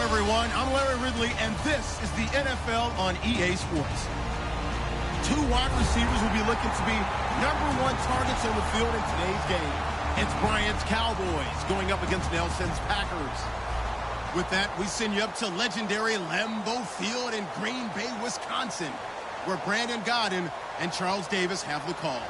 everyone. I'm Larry Ridley, and this is the NFL on EA Sports. Two wide receivers will be looking to be #1 targets on the field in today's game. It's Bryant's Cowboys going up against Nelson's Packers. With that, we send you up to legendary Lambeau Field in Green Bay, Wisconsin, where Brandon Gaudin and Charles Davis have the call.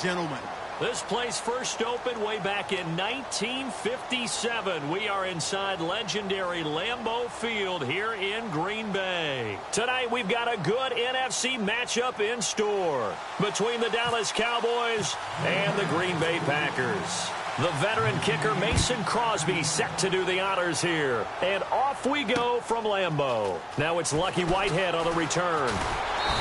Gentlemen. This place first opened way back in 1957. We are inside legendary Lambeau Field here in Green Bay. Tonight we've got a good NFC matchup in store between the Dallas Cowboys and the Green Bay Packers. The veteran kicker Mason Crosby set to do the honors here. And off we go from Lambeau. Now it's Lucky Whitehead on the return.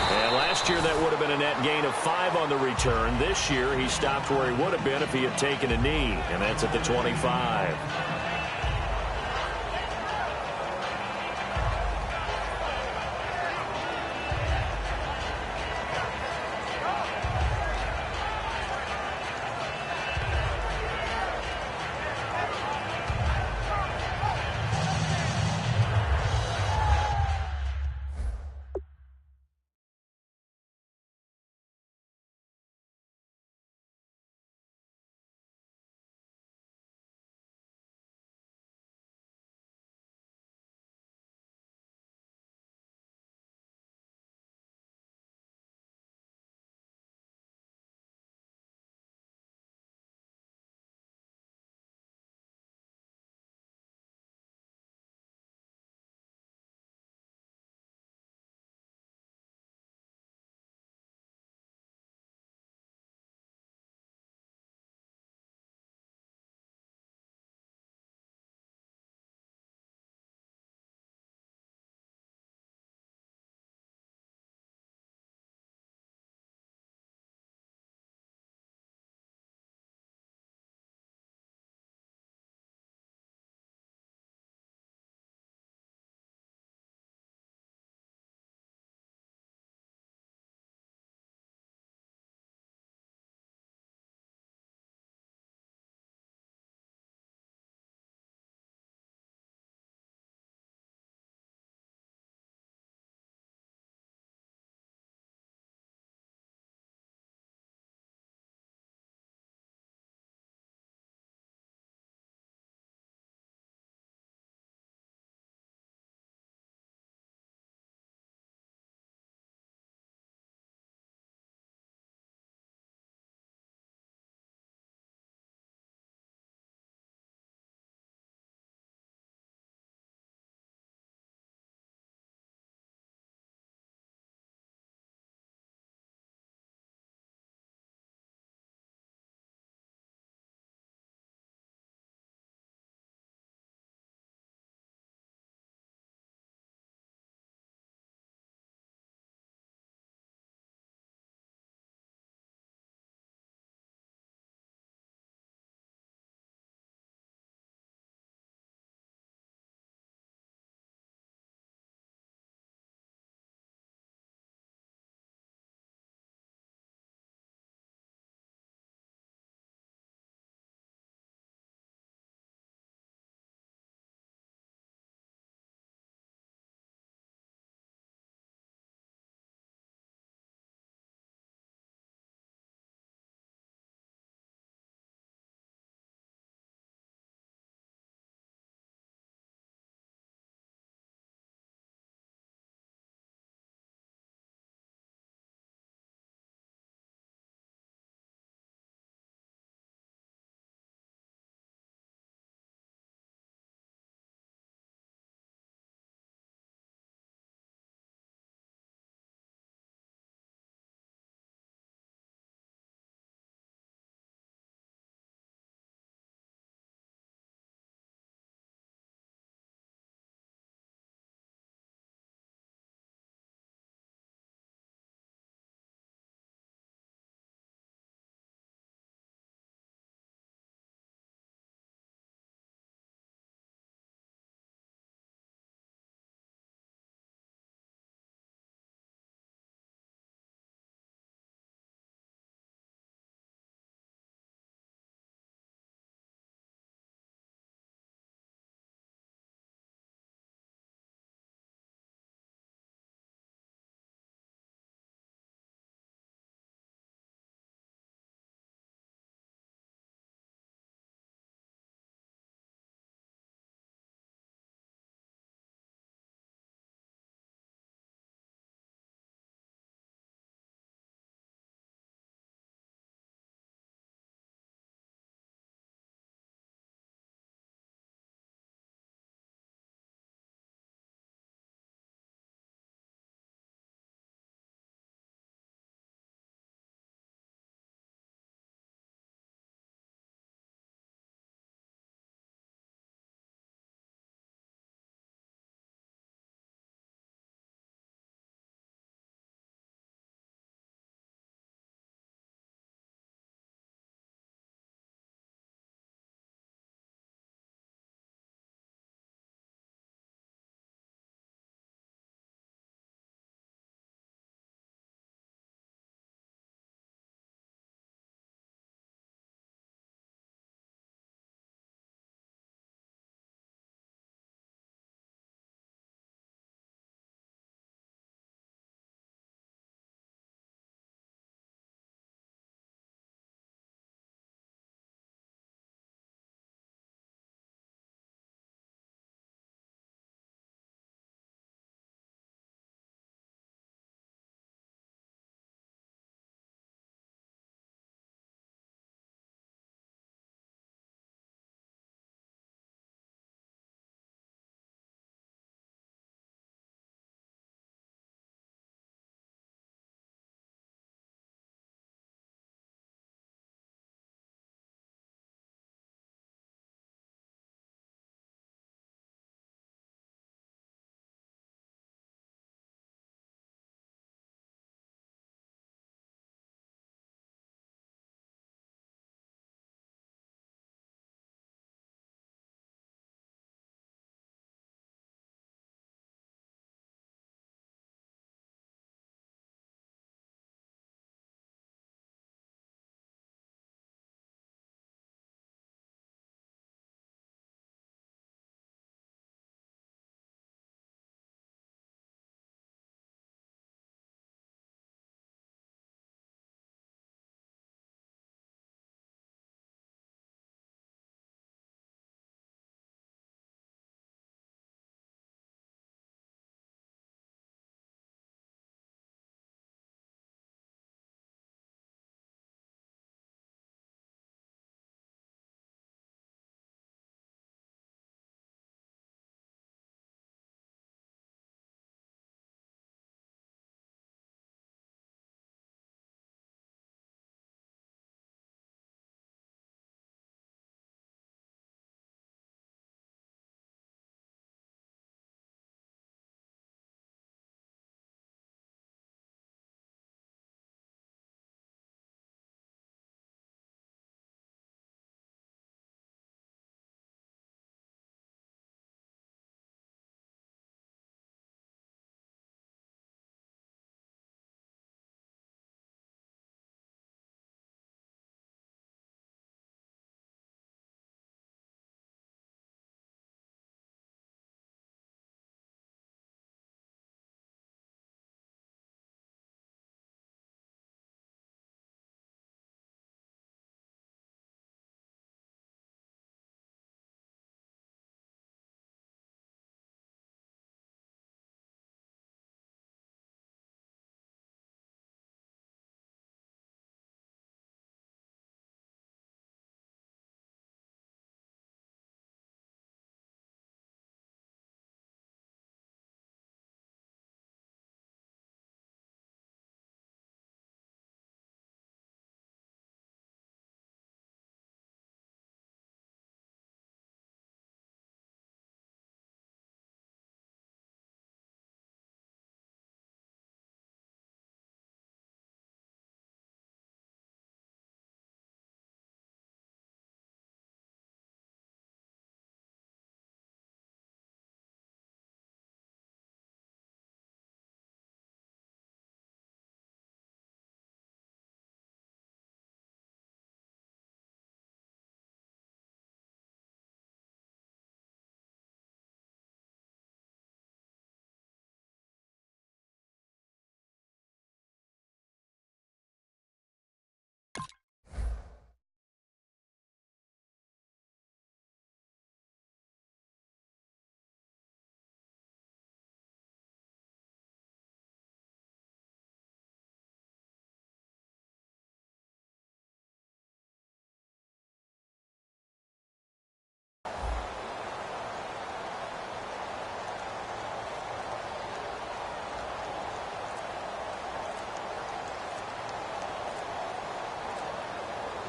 And last year that would have been a net gain of 5 on the return. This year he stopped where he would have been if he had taken a knee. And that's at the 25.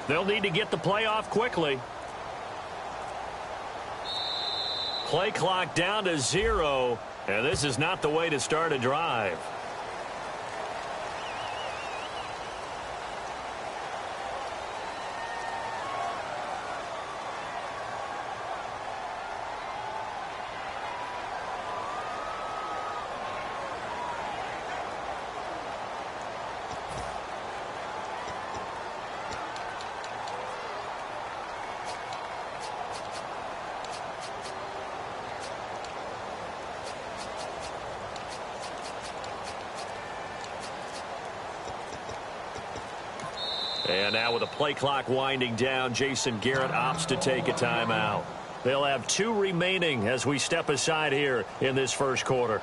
They'll need to get the play off quickly. Play clock down to 0, and this is not the way to start a drive. And now with the play clock winding down, Jason Garrett opts to take a timeout. They'll have 2 remaining as we step aside here in this first quarter.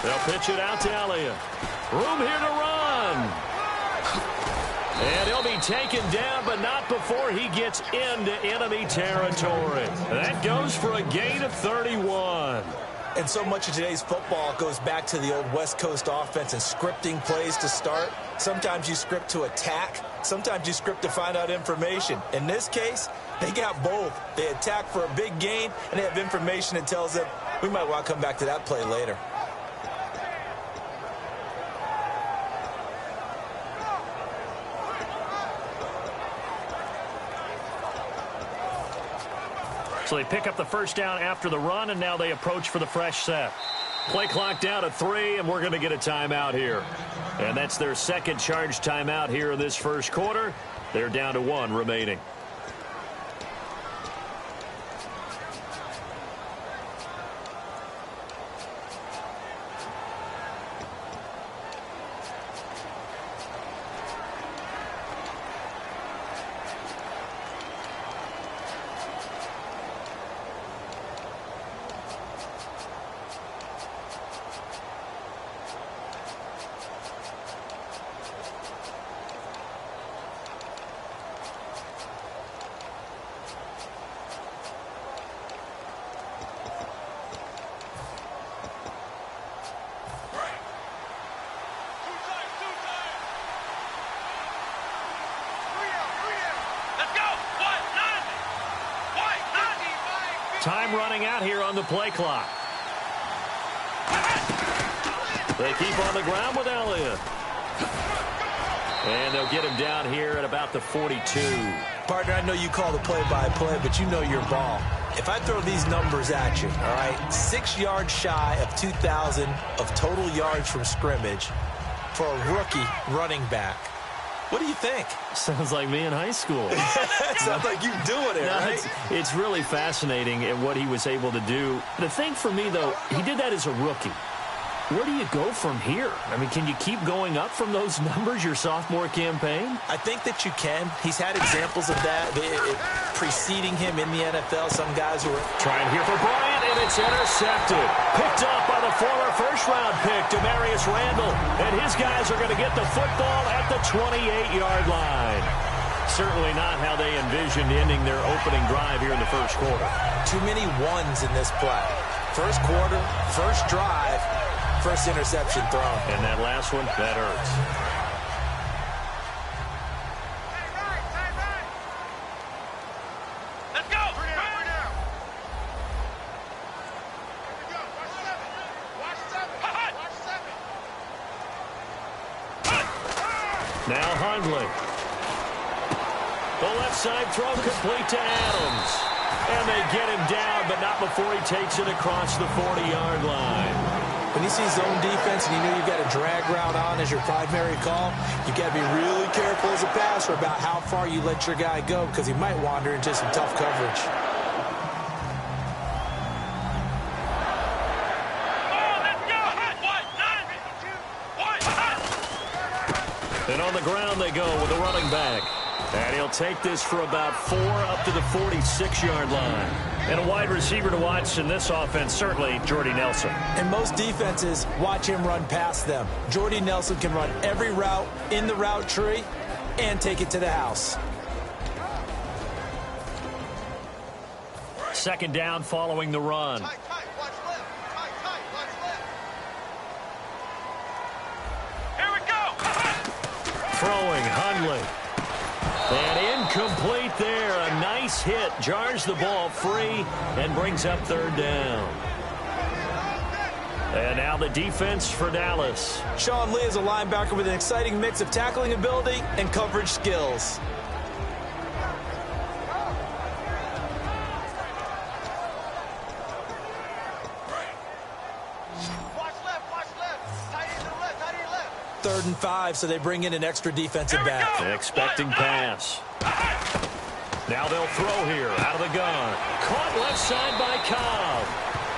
They'll pitch it out to Elliott. Room here to run. And he'll be taken down, but not before he gets into enemy territory. That goes for a gain of 31. And so much of today's football goes back to the old West Coast offense and scripting plays to start. Sometimes you script to attack. Sometimes you script to find out information. In this case, they got both. They attack for a big gain, and they have information that tells them we might want to come back to that play later. So they pick up the first down after the run, and now they approach for the fresh set. Play clock down to 3, and we're going to get a timeout here. And that's their second charge timeout here in this first quarter. They're down to 1 remaining. Time running out here on the play clock. They keep on the ground with Elliott. And they'll get him down here at about the 42. Partner, I know you call the play-by-play, but you know your ball. If I throw these numbers at you, all right, 6 yards shy of 2,000 of total yards from scrimmage for a rookie running back. What do you think? Sounds like me in high school. Sounds like you doing it, right? It's really fascinating at what he was able to do. The thing for me, though, he did that as a rookie. Where do you go from here? I mean, can you keep going up from those numbers your sophomore campaign? I think that you can. He's had examples of that preceding him in the NFL. Some guys who are trying here for Bryant, and it's intercepted. Picked up by the former first-round pick, Demarius Randall. And his guys are going to get the football at the 28-yard line. Certainly not how they envisioned ending their opening drive here in the first quarter. Too many ones in this play. First quarter, first drive. First interception thrown. And that last one, that hurts. Let's go! Now Hundley. The left side throw complete to Adams. And they get him down, but not before he takes it across the 40-yard line. When you see zone defense and you know you've got a drag route on as your primary call, you've got to be really careful as a passer about how far you let your guy go because he might wander into some tough coverage. And on the ground they go with the running back. And he'll take this for about 4 up to the 46-yard line. And a wide receiver to watch in this offense, certainly Jordy Nelson. And most defenses watch him run past them. Jordy Nelson can run every route in the route tree and take it to the house. Second down following the run. Tight, watch left. Tight, watch left. Here we go. Throwing, Hundley. And incomplete there. A nice hit. Jars the ball free and brings up third down. And now the defense for Dallas. Sean Lee is a linebacker with an exciting mix of tackling ability and coverage skills. Third and 5, so they bring in an extra defensive back. Expecting pass. Now they'll throw here out of the gun. Caught left side by Cobb.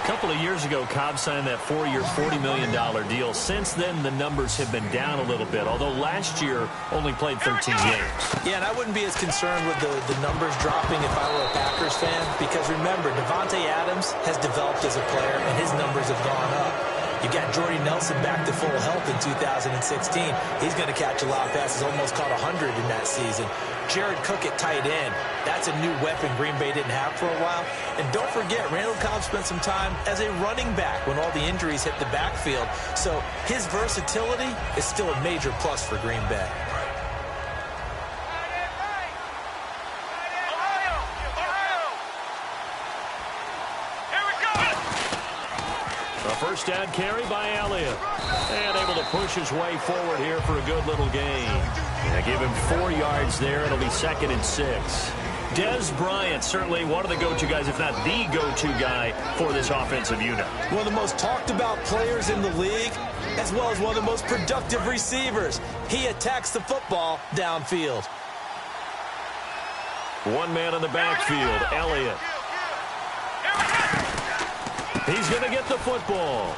A couple of years ago, Cobb signed that 4-year, $40 million deal. Since then, the numbers have been down a little bit, although last year only played 13 games. Yeah, and I wouldn't be as concerned with the numbers dropping if I were a Packers fan, because remember, Devontae Adams has developed as a player, and his numbers have gone up. You got Jordy Nelson back to full health in 2016. He's going to catch a lot of passes, almost caught 100 in that season. Jared Cook at tight end. That's a new weapon Green Bay didn't have for a while. And don't forget, Randall Cobb spent some time as a running back when all the injuries hit the backfield. So his versatility is still a major plus for Green Bay. First down carry by Elliott. And able to push his way forward here for a good little gain. And give him 4 yards there. It'll be 2nd and 6. Dez Bryant, certainly one of the go-to guys, if not the go-to guy for this offensive unit. One of the most talked about players in the league, as well as one of the most productive receivers. He attacks the football downfield. One man in the backfield, Elliott. He's going to get the football.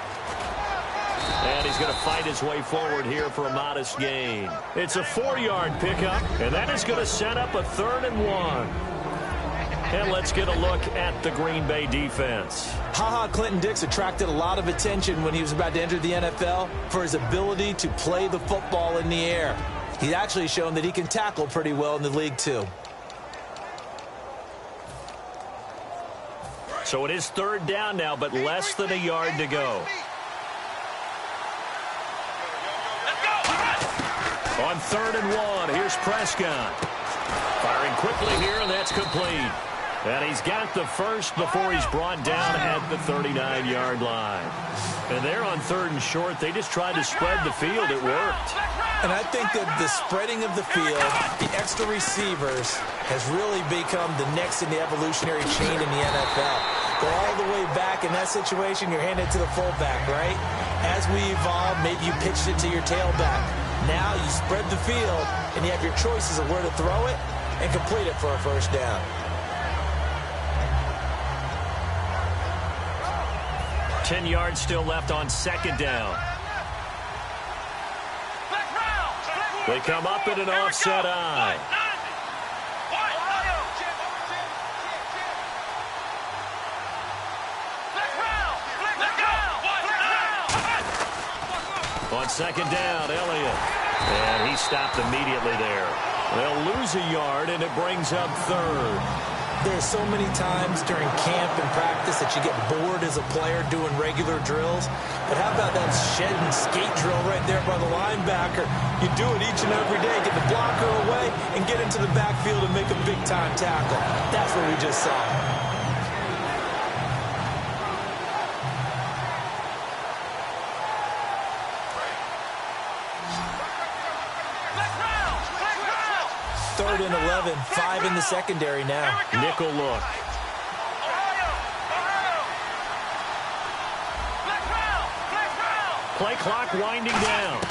And he's going to fight his way forward here for a modest gain. It's a 4-yard pickup, and that is going to set up a 3rd and 1. And let's get a look at the Green Bay defense. Ha-Ha Clinton-Dix attracted a lot of attention when he was about to enter the NFL for his ability to play the football in the air. He's actually shown that he can tackle pretty well in the league, too. So it is 3rd down now, but less than a yard to go. On 3rd and 1, here's Prescott. Firing quickly here, and that's complete. And he's got the first before he's brought down at the 39-yard line. And they're on 3rd and short. They just tried to spread the field. It worked. And I think that the spreading of the field, the extra receivers, has really become the next in the evolutionary chain in the NFL. Go all the way back in that situation, you're handed to the fullback, right? As we evolve, maybe you pitched it to your tailback. Now you spread the field, and you have your choices of where to throw it and complete it for a first down. Ten yards still left on 2nd down. They come up in an offset eye. On 2nd down, Elliott. And he stopped immediately there. They'll lose a yard, and it brings up 3rd. There's so many times during camp and practice that you get bored as a player doing regular drills. But how about that shed and skate drill right there by the linebacker? You do it each and every day. Get the blocker away and get into the backfield and make a big-time tackle. That's what we just saw. Third and 11, 5 in the secondary now. Nickel look. Play clock winding down.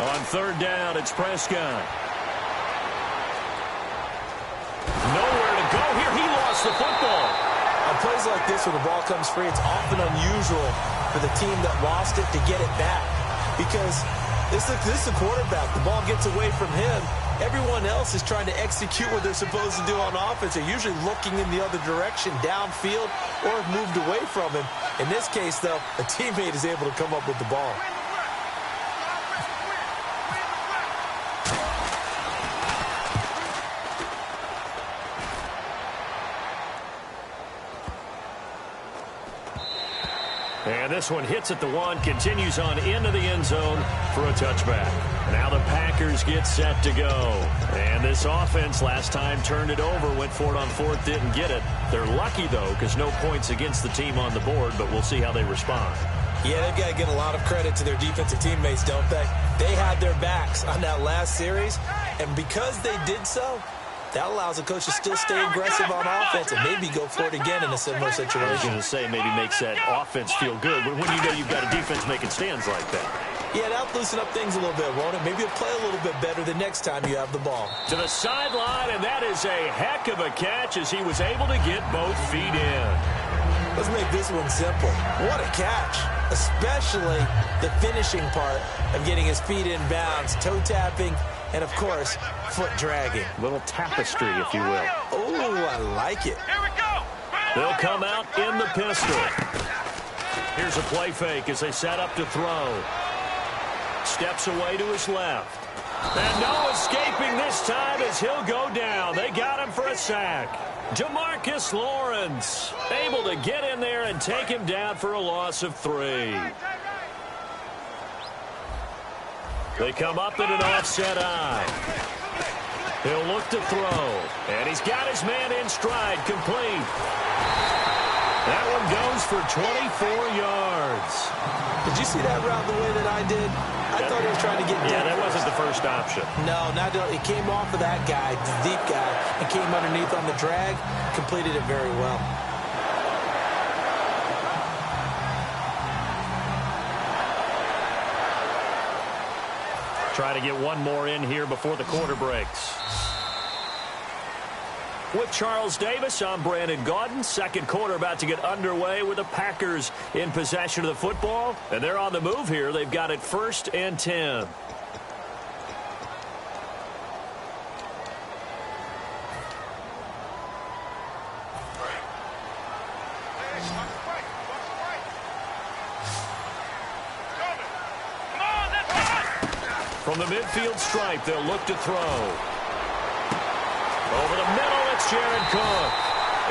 On third down, it's Prescott. Nowhere to go here. He lost the football. On plays like this, when the ball comes free, it's often unusual for the team that lost it to get it back. Because this is the quarterback. The ball gets away from him. Everyone else is trying to execute what they're supposed to do on offense. They're usually looking in the other direction, downfield, or have moved away from him. In this case, though, a teammate is able to come up with the ball. And this one hits at the 1, continues on into the end zone for a touchback. Now the Packers get set to go. And this offense last time turned it over, went for it on 4th, didn't get it. They're lucky, though, because no points against the team on the board, but we'll see how they respond. Yeah, they've got to give a lot of credit to their defensive teammates, don't they? They had their backs on that last series, and because they did so, that allows the coach to still stay aggressive on offense and maybe go for it again in a similar situation. I was going to say maybe makes that offense feel good, but when you know you've got a defense making stands like that. Yeah, that'll loosen up things a little bit, won't it? Maybe you'll play a little bit better the next time you have the ball. To the sideline, and that is a heck of a catch as he was able to get both feet in. Let's make this one simple. What a catch, especially the finishing part of getting his feet in bounds, toe tapping, and, of course, foot dragging. Little tapestry, if you will. Oh, I like it. Here we go. They'll come out in the pistol. Here's a play fake as they set up to throw. Steps away to his left. And no escaping this time as he'll go down. They got him for a sack. Demarcus Lawrence able to get in there and take him down for a loss of 3. They come up in an offset eye. He'll look to throw. And he's got his man in stride, complete. That one goes for 24 yards. Did you see that route the way that I did? I thought he was trying to get deep. Yeah, that wasn't the first option. No, it came off of that guy, the deep guy, and came underneath on the drag, completed it very well. Try to get one more in here before the quarter breaks. With Charles Davis, I'm Brandon Gaudin. Second quarter about to get underway with the Packers in possession of the football. And they're on the move here. They've got it 1st and 10. From the midfield stripe, they'll look to throw. Over the middle, it's Jared Cook.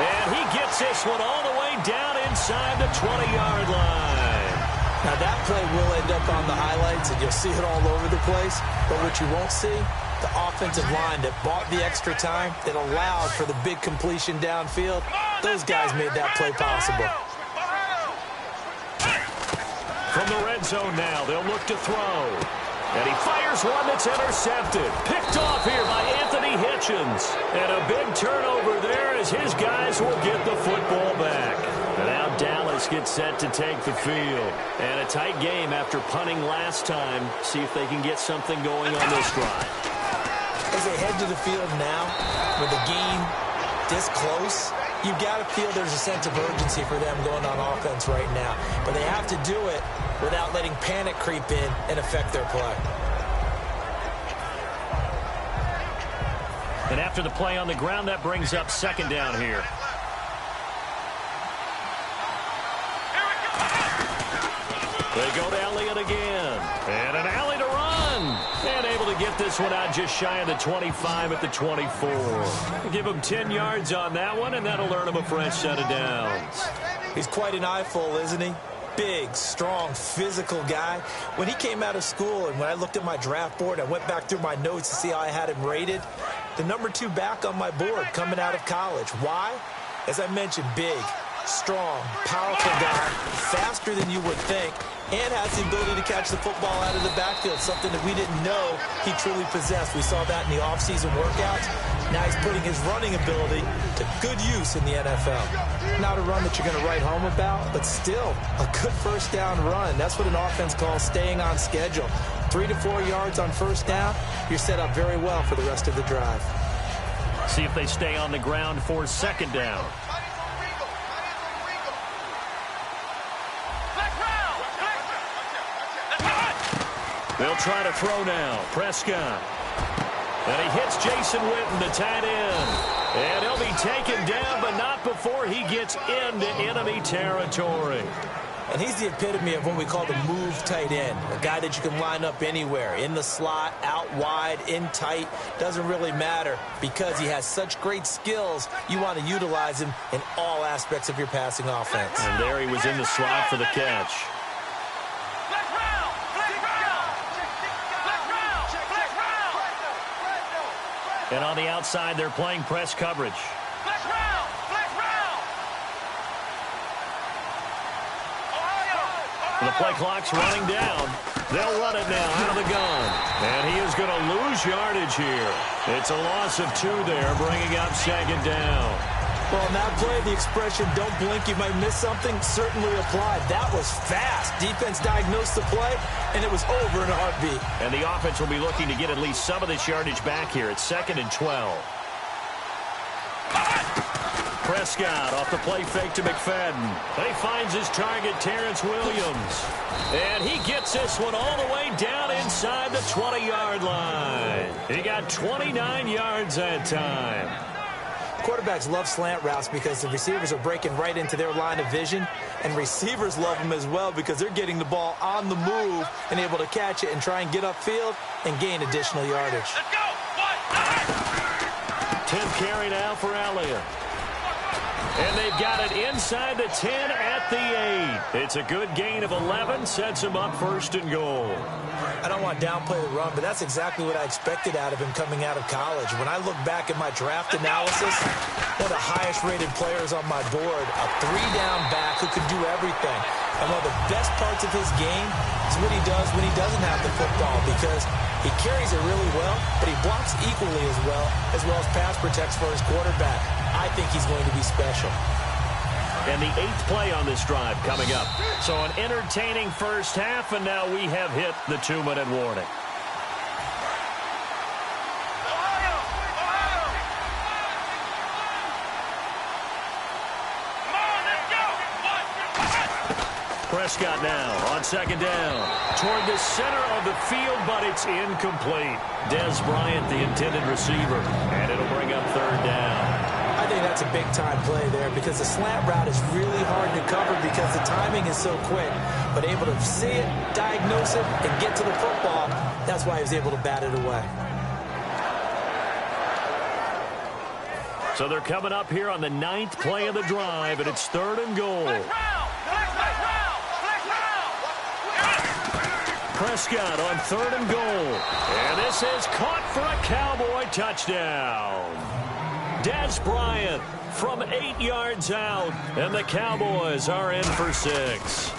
And he gets this one all the way down inside the 20-yard line. Now, that play will end up on the highlights, and you'll see it all over the place. But what you won't see, the offensive line that bought the extra time, that allowed for the big completion downfield, those guys made that play possible. From the red zone now, they'll look to throw. And he fires one that's intercepted. Picked off here by Anthony Hitchens. And a big turnover there as his guys will get the football back. And now Dallas gets set to take the field. And a tight game after punting last time. See if they can get something going on this drive. As they head to the field now, with the game this close, you've got to feel there's a sense of urgency for them going on offense right now. But they have to do it without letting panic creep in and affect their play. And after the play on the ground, that brings up 2nd down here. They go to Elliott again. And an alley to run. And able to get this one out just shy of the 25 at the 24. Give him 10 yards on that one, and that'll earn him a fresh set of downs. He's quite an eyeful, isn't he? Big, strong, physical guy. When he came out of school and when I looked at my draft board, I went back through my notes to see how I had him rated. The number 2 back on my board coming out of college. Why? As I mentioned, big, strong, powerful guy, faster than you would think, and has the ability to catch the football out of the backfield, something that we didn't know he truly possessed. We saw that in the offseason workouts. Now he's putting his running ability to good use in the NFL. Not a run that you're going to write home about, but still a good first down run. That's what an offense calls staying on schedule. 3 to 4 yards on first down, you're set up very well for the rest of the drive. See if they stay on the ground for second down. They'll try to throw now. Prescott. And he hits Jason Witten, the tight end. And he'll be taken down, but not before he gets into enemy territory. And he's the epitome of what we call the move tight end, a guy that you can line up anywhere, in the slot, out wide, in tight, doesn't really matter. Because he has such great skills, you want to utilize him in all aspects of your passing offense. And there he was in the slot for the catch. And on the outside, they're playing press coverage. The play clock's running down. They'll run it now out of the gun. And he is going to lose yardage here. It's a loss of 2 there, bringing up second down. Well, in that play, the expression, don't blink, you might miss something, certainly applied. That was fast. Defense diagnosed the play, and it was over in a heartbeat. And the offense will be looking to get at least some of this yardage back here. It's 2nd and 12. Prescott off the play fake to McFadden. He finds his target, Terrence Williams. And he gets this one all the way down inside the 20-yard line. He got 29 yards that time. Quarterbacks love slant routes because the receivers are breaking right into their line of vision, and receivers love them as well because they're getting the ball on the move and able to catch it and try and get upfield and gain additional yardage. Let's go. 10th carry now for Elliott. And they've got it inside the 10 at the 8. It's a good gain of 11, sets him up 1st and goal. I don't want to downplay the run, but that's exactly what I expected out of him coming out of college. When I look back at my draft analysis, one of the highest-rated players on my board, a 3-down back who could do everything. And one of the best parts of his game is what he does when he doesn't have the football, because he carries it really well, but he blocks equally as well as pass protects for his quarterback. I think he's going to be special. And the 8th play on this drive coming up. So an entertaining first half, and now we have hit the 2-minute warning. Prescott now on 2nd down. Toward the center of the field, but it's incomplete. Des Bryant, the intended receiver. And it'll bring up 3rd down. I think that's a big-time play there because the slant route is really hard to cover because the timing is so quick. But able to see it, diagnose it, and get to the football, that's why he was able to bat it away. So they're coming up here on the 9th play of the drive, and it's 3rd and goal. Prescott on 3rd and goal. And this is caught for a Cowboy touchdown. Des Bryant from 8 yards out, and the Cowboys are in for 6.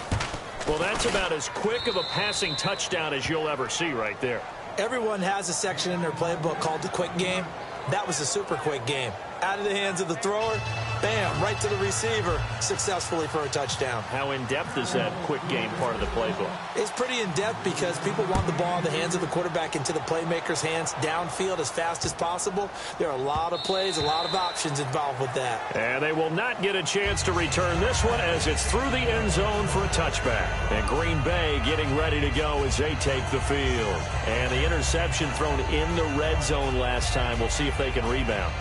Well, that's about as quick of a passing touchdown as you'll ever see right there. Everyone has a section in their playbook called the quick game. That was a super quick game. Out of the hands of the thrower, bam, right to the receiver, successfully for a touchdown. How in-depth is that quick game part of the playbook? It's pretty in-depth because people want the ball in the hands of the quarterback into the playmaker's hands downfield as fast as possible. There are a lot of plays, a lot of options involved with that. And they will not get a chance to return this one as it's through the end zone for a touchback. And Green Bay getting ready to go as they take the field. And the interception thrown in the red zone last time. We'll see if they can rebound.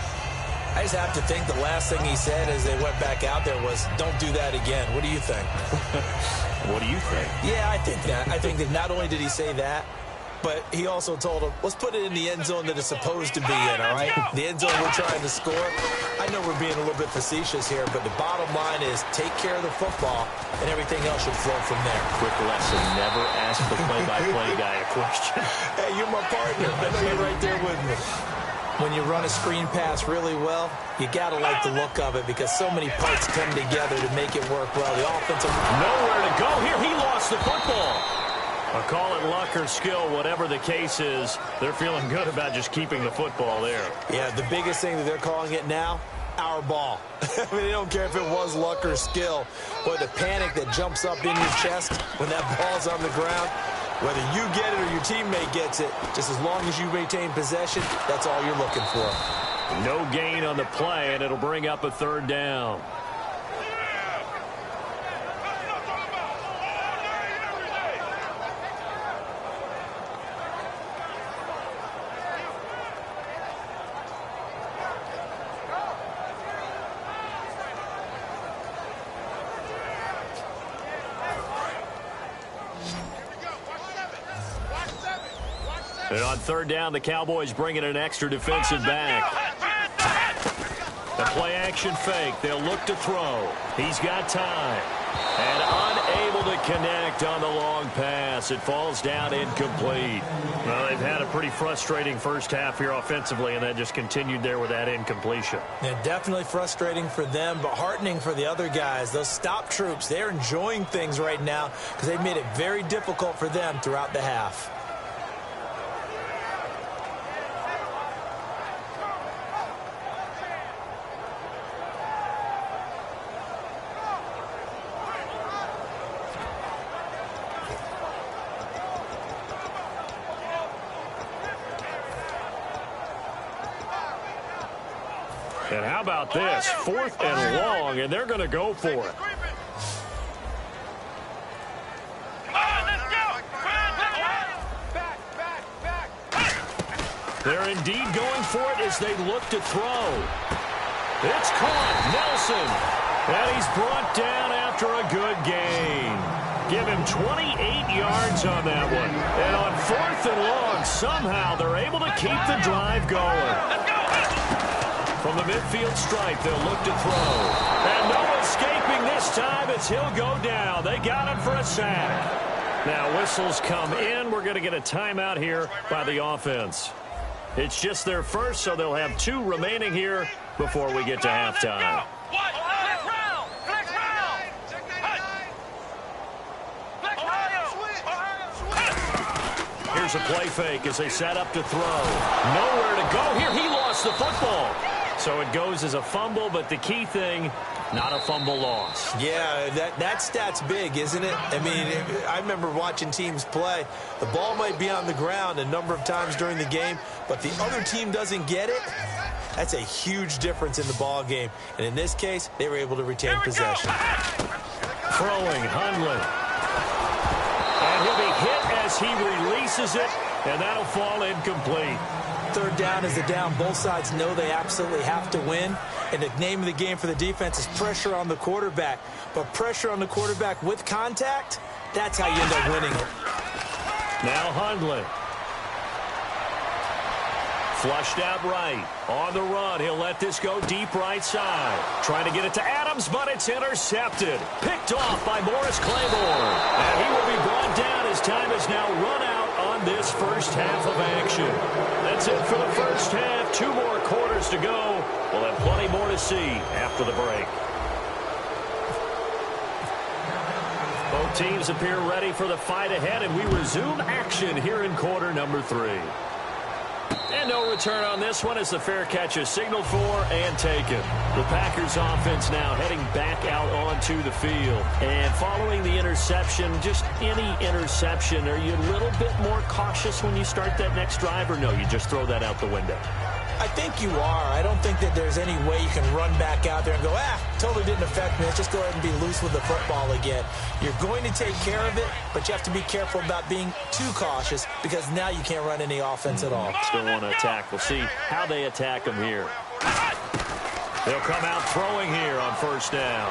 I just have to think the last thing he said as they went back out there was, don't do that again. What do you think? What do you think? Yeah, I think that. I think that not only did he say that, but he also told him, let's put it in the end zone that it's supposed to be in, all right? The end zone we're trying to score. I know we're being a little bit facetious here, but the bottom line is take care of the football, and everything else should flow from there. Quick lesson, never ask the play-by-play guy a question. Hey, you're my partner. I know you're right there with me. When you run a screen pass really well, you got to like the look of it because so many parts come together to make it work well. The offensive... Nowhere to go here. He lost the football. I'll call it luck or skill, whatever the case is. They're feeling good about just keeping the football there. Yeah, the biggest thing that they're calling it now, our ball. I mean, they don't care if it was luck or skill. Boy, the panic that jumps up in your chest when that ball's on the ground, whether you get it or your teammate gets it, just as long as you maintain possession, that's all you're looking for. No gain on the play, and it'll bring up a third down. And on third down, the Cowboys bringing an extra defensive back. The play-action fake. They'll look to throw. He's got time. And unable to connect on the long pass. It falls down incomplete. Well, they've had a pretty frustrating first half here offensively, and that just continued there with that incompletion. Yeah, definitely frustrating for them, but heartening for the other guys. Those stop troops, they're enjoying things right now because they've made it very difficult for them throughout the half. And how about this? 4th and long, and they're going to go for it. They're indeed going for it as they look to throw. It's caught. Nelson. And he's brought down after a good gain. Give him 28 yards on that one. And on 4th and long, somehow they're able to keep the drive going. From the midfield stripe, they'll look to throw. And no escaping this time as he'll go down. They got him for a sack. Now whistles come in. We're going to get a timeout here by the offense. It's just their first, so they'll have 2 remaining here before we get to halftime. Here's a play fake as they set up to throw. Nowhere to go here. He lost the football. So it goes as a fumble, but the key thing, not a fumble loss. Yeah, that stat's big, isn't it? I mean, I remember watching teams play. The ball might be on the ground a number of times during the game, but the other team doesn't get it. That's a huge difference in the ball game. And in this case, they were able to retain possession. Throwing, Hundley. And he'll be hit as he releases it, and that'll fall incomplete. Third down is the down. Both sides know they absolutely have to win. And the name of the game for the defense is pressure on the quarterback. But pressure on the quarterback with contact, that's how you end up winning it. Now Hundley. Flushed out right. On the run, he'll let this go deep right side. Trying to get it to Adams, but it's intercepted. Picked off by Morris Claiborne. And he will be brought down as time is now run out on this first half of action. That's it for the first half. 2 more quarters to go. We'll have plenty more to see after the break. Both teams appear ready for the fight ahead, and we resume action here in quarter number 3. And no return on this one as the fair catch is signaled for and taken. The Packers offense now heading back out onto the field. And following the interception, just any interception, are you a little bit more cautious when you start that next drive, or no, you just throw that out the window? I think you are. I don't think that there's any way you can run back out there and go, totally didn't affect me. Let's just go ahead and be loose with the football again. You're going to take care of it, but you have to be careful about being too cautious because now you can't run any offense at all. Still want to attack. We'll see how they attack them here. They'll come out throwing here on first down.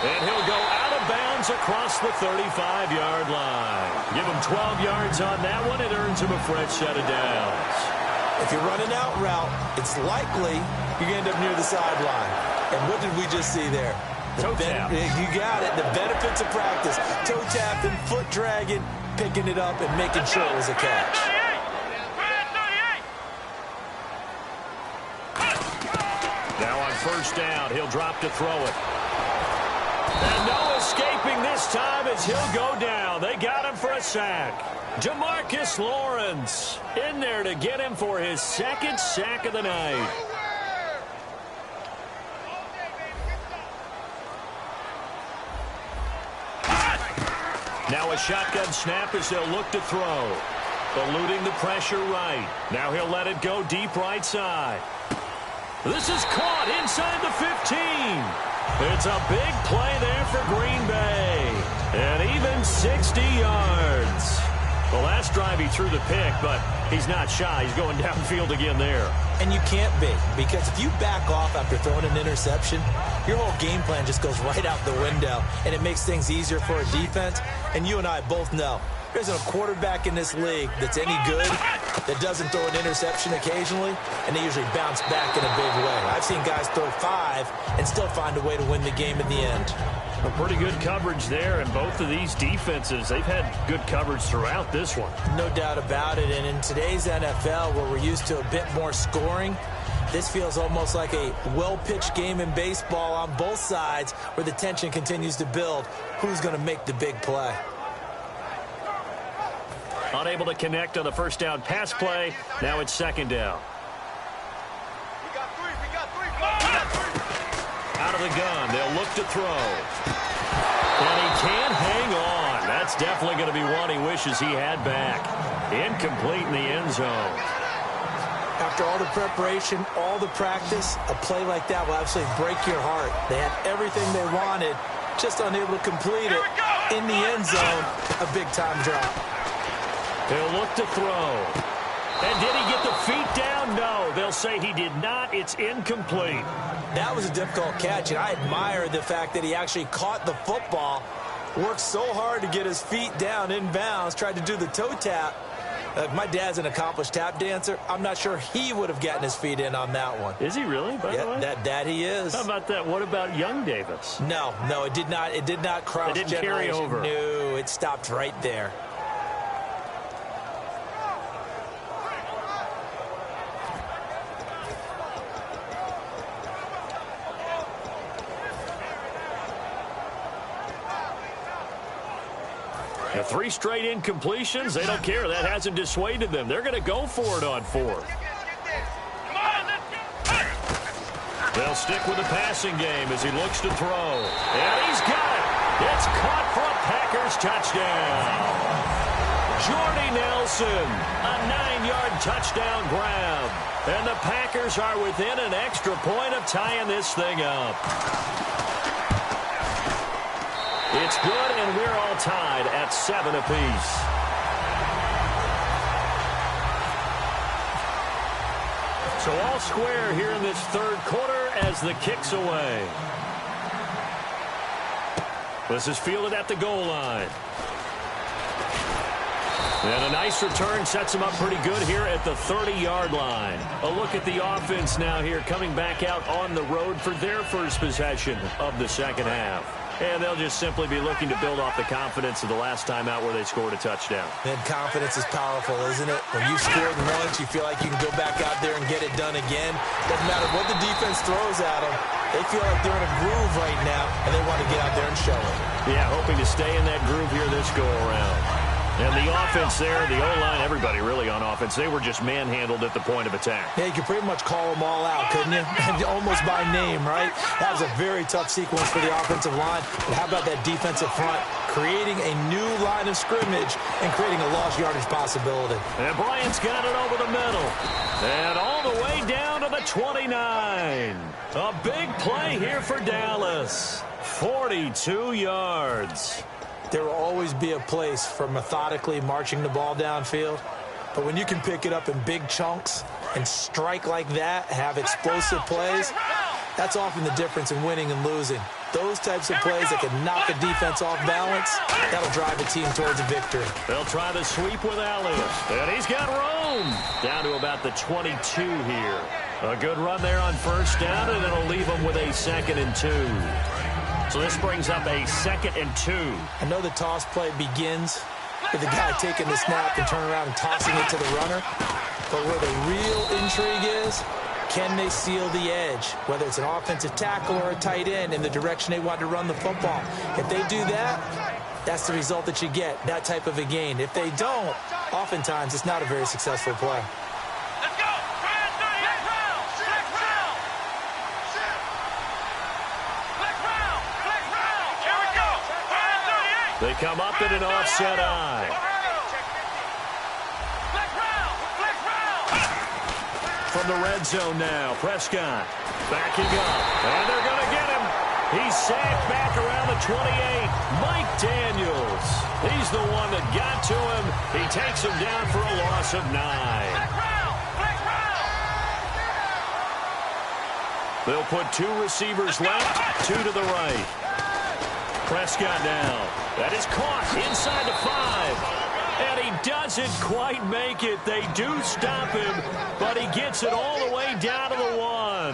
And he'll go out of bounds across the 35-yard line. Give him 12 yards on that one. It earns him a fresh set of downs. If you're running out route, it's likely you're going to end up near the sideline. And what did we just see there? Toe tap. You got it. The benefits of practice. Toe tapping, foot dragging, picking it up, and making sure it was a catch. first down. He'll drop to throw it. And no escaping this time as he'll go down. They got him for a sack. Demarcus Lawrence in there to get him for his second sack of the night. Now a shotgun snap as they'll look to throw. Eluding the pressure right. Now he'll let it go deep right side. This is caught inside the 15. It's a big play there for Green Bay. And even 60 yards. The last drive he threw the pick, but he's not shy. He's going downfield again there. And you can't be, because if you back off after throwing an interception, your whole game plan just goes right out the window, and it makes things easier for a defense. And you and I both know there's a quarterback in this league that's any good that doesn't throw an interception occasionally, and they usually bounce back in a big way. I've seen guys throw 5 and still find a way to win the game in the end. A pretty good coverage there, and both of these defenses, they've had good coverage throughout this one. No doubt about it, and in today's NFL, where we're used to a bit more scoring, this feels almost like a well-pitched game in baseball on both sides where the tension continues to build. Who's going to make the big play? Unable to connect on the first down pass play. Now it's second down. Out of the gun, they'll look to throw. And he can't hang on. That's definitely going to be one he wishes he had back. Incomplete in the end zone. After all the preparation, all the practice, a play like that will absolutely break your heart. They had everything they wanted, just unable to complete it. In the end zone, a big-time drop. He'll look to throw. And did he get the feet down? No, they'll say he did not. It's incomplete. That was a difficult catch, and I admire the fact that he actually caught the football, worked so hard to get his feet down inbounds, tried to do the toe tap. My dad's an accomplished tap dancer. I'm not sure he would have gotten his feet in on that one. Is he really, by the way? That he is. How about that? What about young Davis? No, it did not. It did not cross generation. It didn't carry over. No, it stopped right there. Now 3 straight incompletions. They don't care. That hasn't dissuaded them. They're going to go for it on 4th. They'll stick with the passing game as he looks to throw. And he's got it. It's caught for a Packers touchdown. Jordy Nelson, a 9-yard touchdown grab. And the Packers are within an extra point of tying this thing up. It's good, and we're all tied at 7 apiece. So all square here in this third quarter as the kick's away. This is fielded at the goal line. And a nice return sets him up pretty good here at the 30-yard line. A look at the offense now here, coming back out on the road for their first possession of the second half. And they'll just simply be looking to build off the confidence of the last time out where they scored a touchdown. And confidence is powerful, isn't it? When you scored once, you feel like you can go back out there and get it done again. Doesn't matter what the defense throws at them. They feel like they're in a groove right now, and they want to get out there and show it. Yeah, hoping to stay in that groove here this go-around. And the offense there, the O-line, everybody really on offense, they were just manhandled at the point of attack. Yeah, you could pretty much call them all out, couldn't you? Almost by name, right? That was a very tough sequence for the offensive line. But how about that defensive front? Creating a new line of scrimmage and creating a lost yardage possibility. And Bryant's got it over the middle. And all the way down to the 29. A big play here for Dallas. 42 yards. There will always be a place for methodically marching the ball downfield. But when you can pick it up in big chunks and strike like that, have explosive plays, that's often the difference in winning and losing. Those types of plays that can knock a defense off balance, that'll drive a team towards a victory. They'll try the sweep with Elliott. And he's got room. Down to about the 22 here. A good run there on first down, and it'll leave them with a 2nd and 2. So this brings up a 2nd and 2. I know the toss play begins with the guy taking the snap and turning around and tossing it to the runner. But where the real intrigue is, Can they seal the edge, whether it's an offensive tackle or a tight end, in the direction they want to run the football? If they do that, that's the result that you get, that type of a gain. If they don't, oftentimes it's not a very successful play. Let's go! Black round! Here we go! They come up in an offset eye. From the red zone now, Prescott backing up, and they're going to get him. He's sacked back around the 28. Mike Daniels, he's the one that got to him. He takes him down for a loss of 9. They'll put 2 receivers left, 2 to the right. Prescott now. That is caught inside the 5. And he doesn't quite make it. They do stop him, but he gets it all the way down to the 1.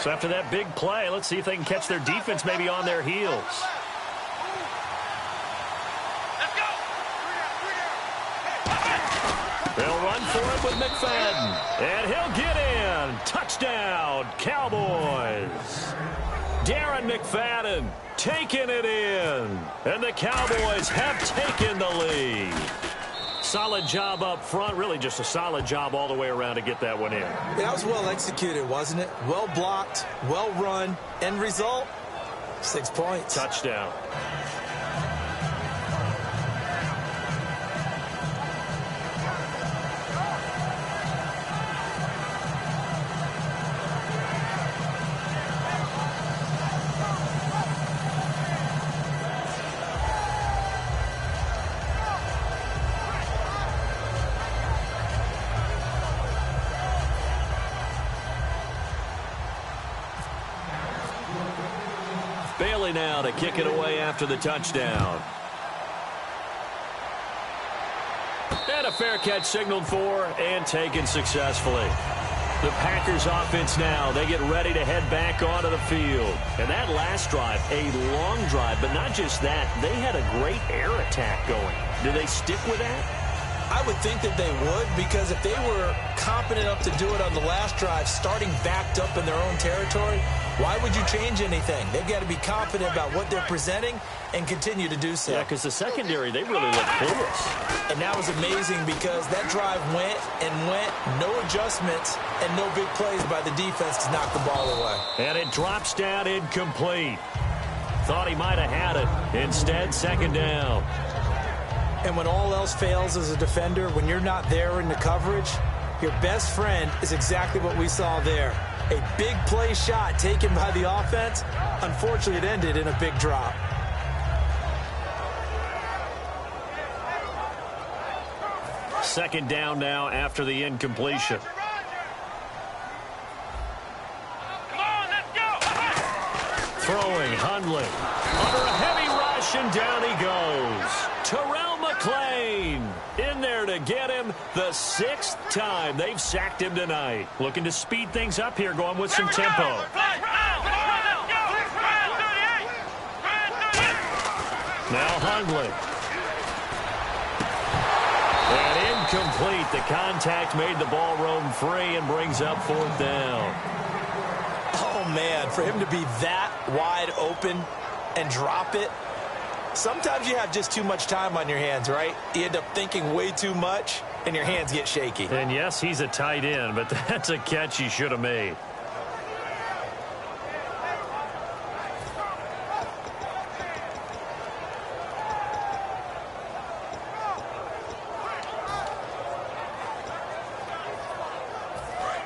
So after that big play, let's see if they can catch their defense maybe on their heels. They'll run for it with McFadden. And he'll get in. Touchdown, Cowboys. Darren McFadden taking it in. And the Cowboys have taken the lead. Solid job up front. Really just a solid job all the way around to get that one in. That was well executed, wasn't it? Well blocked, well run. End result, 6 points. Touchdown. Bailey now to kick it away after the touchdown. And a fair catch signaled for and taken successfully. The Packers offense now, they get ready to head back onto the field. And that last drive, a long drive, but not just that, they had a great air attack going. Do they stick with that? I would think that they would, because if they were competent enough to do it on the last drive, starting backed up in their own territory, why would you change anything? They've got to be confident about what they're presenting and continue to do so. Yeah, because the secondary, they really look clueless. And that was amazing because that drive went and went, no adjustments and no big plays by the defense to knock the ball away. And it drops down incomplete. Thought he might have had it. Instead, second down. And when all else fails as a defender, when you're not there in the coverage, your best friend is exactly what we saw there. A big play shot taken by the offense. Unfortunately, it ended in a big drop. Second down now after the incompletion. Come on, let's go! Throwing, Hundley. Under a heavy rush, and down he goes. Terrell McClain in there to get him the 6th time they've sacked him tonight. Looking to speed things up here, going with some tempo. Now Hundley. And incomplete. The contact made the ball roam free and brings up 4th down. Oh, man, for him to be that wide open and drop it. Sometimes you have just too much time on your hands, right? You end up thinking way too much, and your hands get shaky. And yes, he's a tight end, but that's a catch he should have made.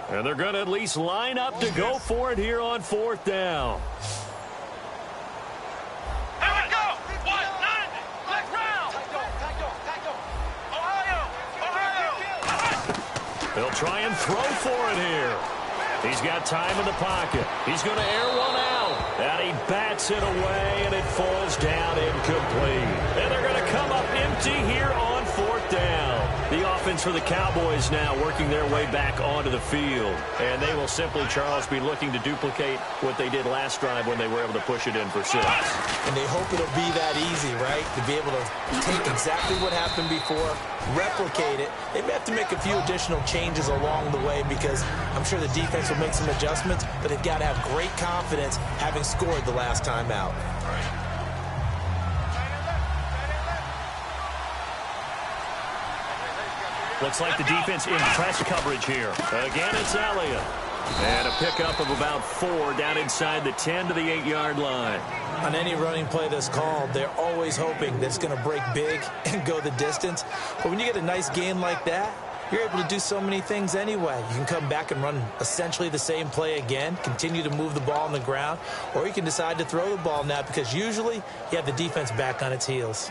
And they're going to at least line up to go for it here on 4th down. They'll try and throw for it here. He's got time in the pocket. He's going to air one out. And he bats it away, and it falls down incomplete. And they're going to come up empty here on 4th down. The offense for the Cowboys now working their way back onto the field. And they will simply, Charles, be looking to duplicate what they did last drive when they were able to push it in for 6. And they hope it'll be that easy, right? To be able to take exactly what happened before, replicate it. They may have to make a few additional changes along the way because I'm sure the defense will make some adjustments, but they've got to have great confidence having scored the last time out. Looks like the defense in press coverage here. Again, it's Elliott. And a pickup of about 4 down inside the 10 to the 8-yard line. On any running play that's called, they're always hoping that it's going to break big and go the distance. But when you get a nice game like that, you're able to do so many things anyway. You can come back and run essentially the same play again, continue to move the ball on the ground, or you can decide to throw the ball now because usually you have the defense back on its heels.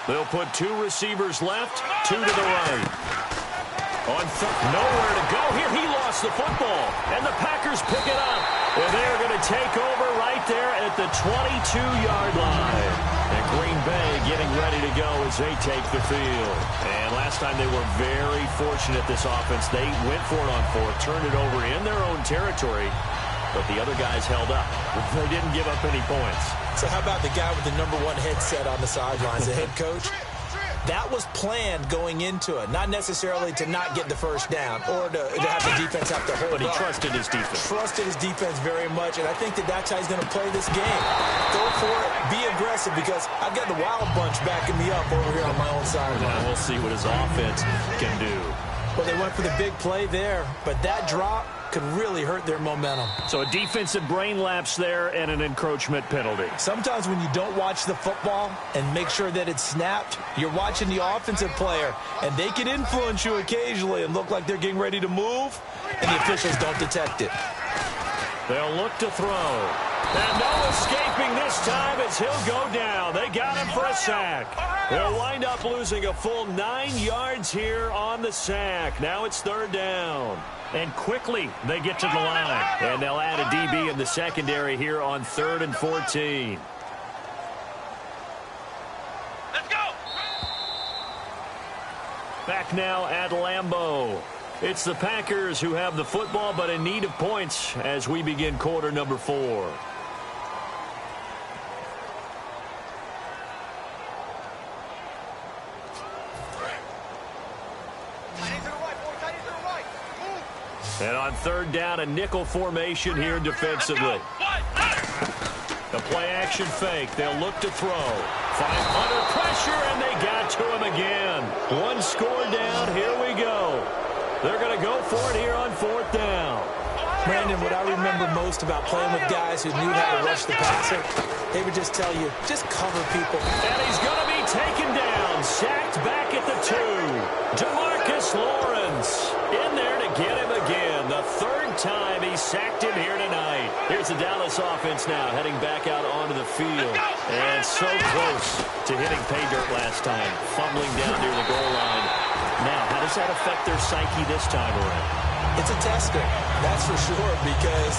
They'll put 2 receivers left, 2 to the right. Nowhere to go here. He lost the football, and the Packers pick it up. And they're going to take over right there at the 22-yard line. And Green Bay getting ready to go as they take the field. And last time they were very fortunate, this offense. They went for it on 4th, turned it over in their own territory, but the other guys held up. They didn't give up any points. So how about the guy with the #1 headset on the sidelines, the head coach? That was planned going into it, not necessarily to not get the first down or to have the defense have to hold But he up. trusted his defense. Trusted his defense very much, and I think that's how he's going to play this game. Go for it, be aggressive, because I've got the wild bunch backing me up over here on my own sideline. We'll see what his offense can do. Well, they went for the big play there, but that drop could really hurt their momentum. So a defensive brain lapse there and an encroachment penalty. Sometimes when you don't watch the football and make sure that it's snapped, you're watching the offensive player, and they can influence you occasionally and look like they're getting ready to move, and the officials don't detect it. They'll look to throw. And no escaping this time as he'll go down. They got him for a sack. They'll wind up losing a full 9 yards here on the sack. Now it's 3rd down. And quickly they get to the line. And they'll add a DB in the secondary here on 3rd and 14. Let's go. Back now at Lambeau. It's the Packers who have the football but in need of points as we begin quarter number 4. And on 3rd down, a nickel formation here defensively. The play-action fake. They'll look to throw. Find under pressure, and they got to him again. 1 score down. Here we go. They're going to go for it here on 4th down. Brandon, what I remember most about playing with guys who knew how to rush the passer, they would just tell you, just cover people. And he's going to be taken down. Sacked back at the 2. DeMarcus Lawrence in there to get him again. The 3rd time he sacked him here tonight. Here's the Dallas offense now heading back out onto the field. And so close to hitting pay dirt last time. Fumbling down near the goal line. Now, how does that affect their psyche this time around? It's a tester, that's for sure, because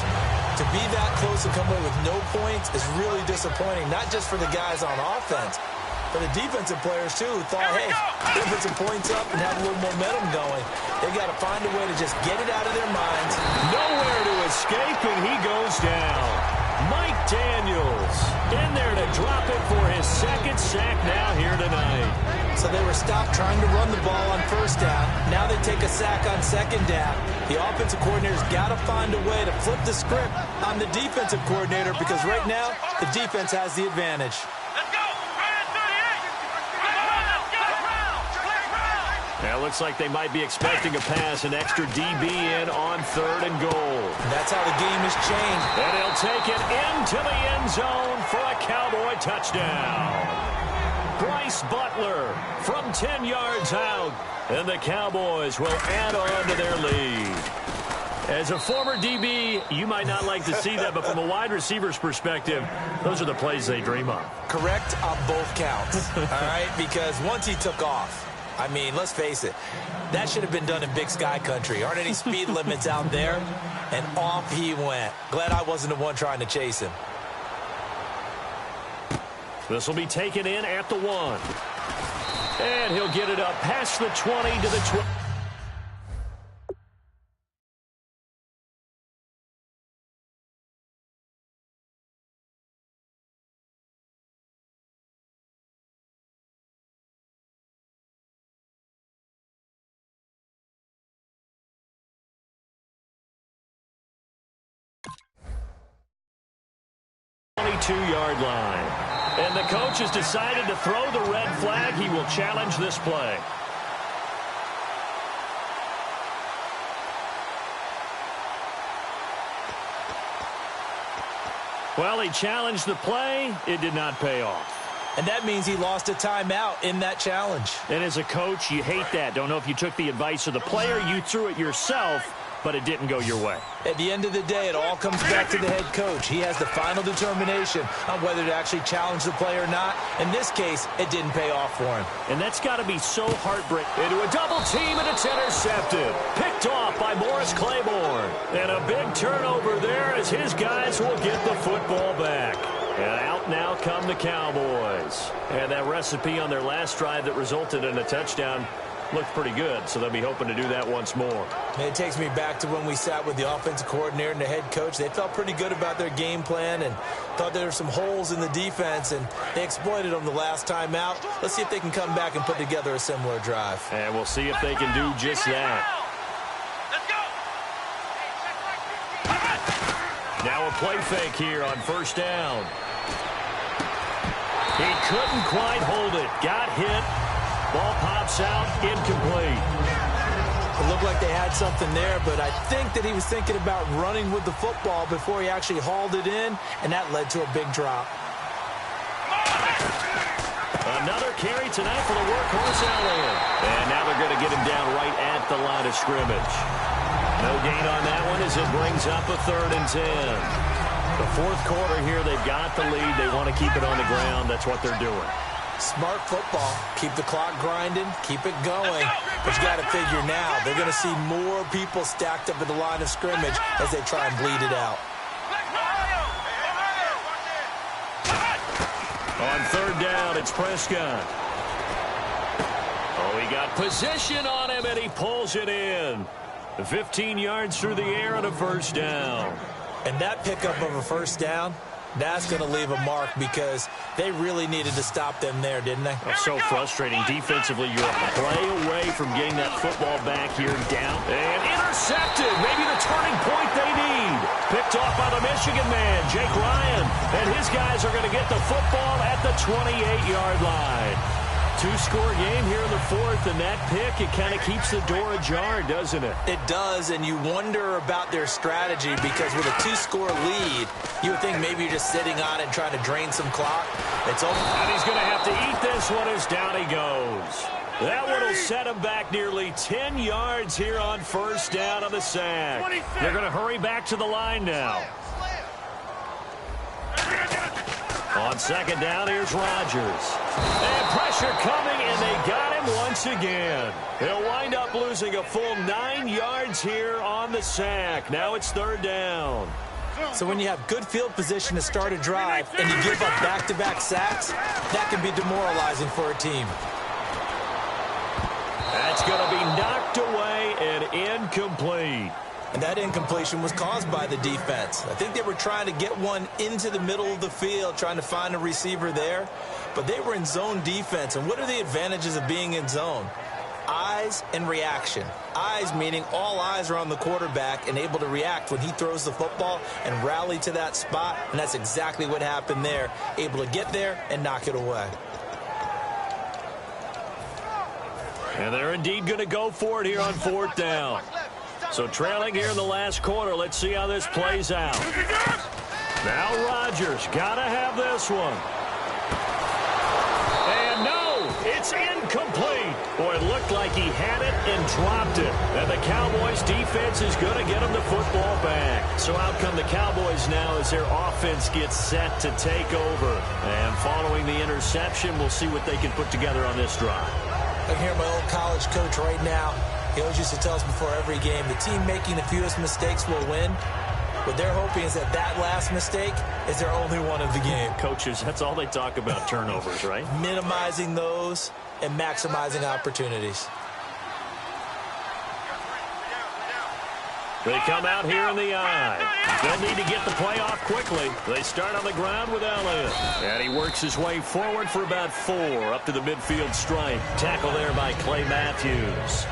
to be that close and come away with no points is really disappointing, not just for the guys on offense, but the defensive players, too, who thought, hey, they'll put some points up and have a little momentum going. They got to find a way to just get it out of their minds. Nowhere to escape, and he goes down. Mike Daniels in there to drop it for his 2nd sack now here tonight. So they were stopped trying to run the ball on 1st down. Now they take a sack on 2nd down. The offensive coordinator's got to find a way to flip the script on the defensive coordinator because right now the defense has the advantage. Let's go. Ryan 38. Let's go. Now it looks like they might be expecting a pass, an extra DB in on 3rd and goal. And that's how the game has changed. And he'll take it into the end zone for a Cowboy touchdown. Bryce Butler from 10 yards out. And the Cowboys will add on to their lead. As a former DB, you might not like to see that, but from a wide receiver's perspective, those are the plays they dream of. Correct on both counts, all right? Because once he took off, I mean, let's face it, that should have been done in Big Sky Country. Aren't any speed limits out there? And off he went. Glad I wasn't the one trying to chase him. This will be taken in at the 1. And he'll get it up past the 20 to the 20. Yard line. And the coach has decided to throw the red flag. He will challenge this play. Well, he challenged the play. It did not pay off. And that means he lost a timeout in that challenge. And as a coach, you hate that. Don't know if you took the advice of the player. You threw it yourself, but it didn't go your way. At the end of the day, it all comes back to the head coach. He has the final determination on whether to actually challenge the play or not. In this case, it didn't pay off for him. And that's got to be so heartbreaking. Into a double team, and it's intercepted. Picked off by Morris Claiborne. And a big turnover there as his guys will get the football back. And out now come the Cowboys. And that recipe on their last drive that resulted in a touchdown looked pretty good, so they'll be hoping to do that once more. It takes me back to when we sat with the offensive coordinator and the head coach. They felt pretty good about their game plan and thought there were some holes in the defense, and they exploited them the last time out. Let's see if they can come back and put together a similar drive. And we'll see if they can do just that. Now a play fake here on first down. He couldn't quite hold it. Got hit. Ball pops out, incomplete. It looked like they had something there, but I think that he was thinking about running with the football before he actually hauled it in, and that led to a big drop. Another carry tonight for the workhorse Allen. And now they're going to get him down right at the line of scrimmage. No gain on that one as it brings up a 3rd and 10. The fourth quarter here, they've got the lead. They want to keep it on the ground. That's what they're doing. Smart football. Keep the clock grinding. Keep it going. But you got to figure now, they're going to see more people stacked up at the line of scrimmage as they try and bleed it out. On 3rd down, it's Prescott. Oh, he got position on him, and he pulls it in. 15 yards through the air and a first down. And that pickup of a first down, that's going to leave a mark because they really needed to stop them there, didn't they? Oh, so frustrating. Defensively, you're a play away from getting that football back here down. And intercepted. Maybe the turning point they need. Picked off by the Michigan man, Jake Ryan. And his guys are going to get the football at the 28-yard line. 2-score game here in the fourth, and that pick, it kind of keeps the door ajar, doesn't it? It does, and you wonder about their strategy because with a 2-score lead, you would think maybe you're just sitting on it and trying to drain some clock. It's over. And he's going to have to eat this one as down he goes. That one will set him back nearly 10 yards here on first down on the sack. They're going to hurry back to the line now. On 2nd down, here's Rodgers. And pressure coming, and they got him once again. He'll wind up losing a full 9 yards here on the sack. Now it's 3rd down. So when you have good field position to start a drive and you give up back-to-back sacks, that can be demoralizing for a team. That's going to be knocked away and incomplete. And that incompletion was caused by the defense. I think they were trying to get one into the middle of the field, trying to find a receiver there. But they were in zone defense. And what are the advantages of being in zone? Eyes and reaction. Eyes meaning all eyes are on the quarterback and able to react when he throws the football and rally to that spot. And that's exactly what happened there. Able to get there and knock it away. And they're indeed going to go for it here on 4th down. So trailing here in the last quarter. Let's see how this plays out. Now Rodgers got to have this one. And no, it's incomplete. Boy, it looked like he had it and dropped it. And the Cowboys defense is going to get him the football back. So out come the Cowboys now as their offense gets set to take over. And following the interception, we'll see what they can put together on this drive. I can hear my old college coach right now. He always used to tell us before every game, the team making the fewest mistakes will win. What they're hoping is that that last mistake is their only one of the game. Coaches, that's all they talk about, turnovers, right? Minimizing those and maximizing opportunities. They come out here in the eye. They'll need to get the play off quickly. They start on the ground with Elliott. And he works his way forward for about 4 up to the midfield stripe. Tackle there by Clay Matthews.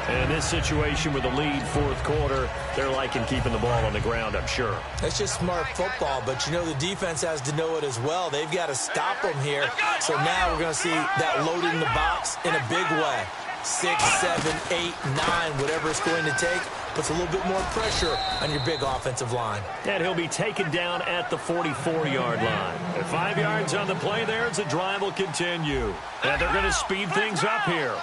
And in this situation with the lead fourth quarter, they're liking keeping the ball on the ground, I'm sure. That's just smart football, but you know the defense has to know it as well. They've got to stop them here. So now we're going to see that loading the box in a big way. 6, 7, 8, 9, whatever it's going to take, puts a little bit more pressure on your big offensive line. And he'll be taken down at the 44-yard line. At 5 yards on the play there, the drive will continue. And they're going to speed things up here.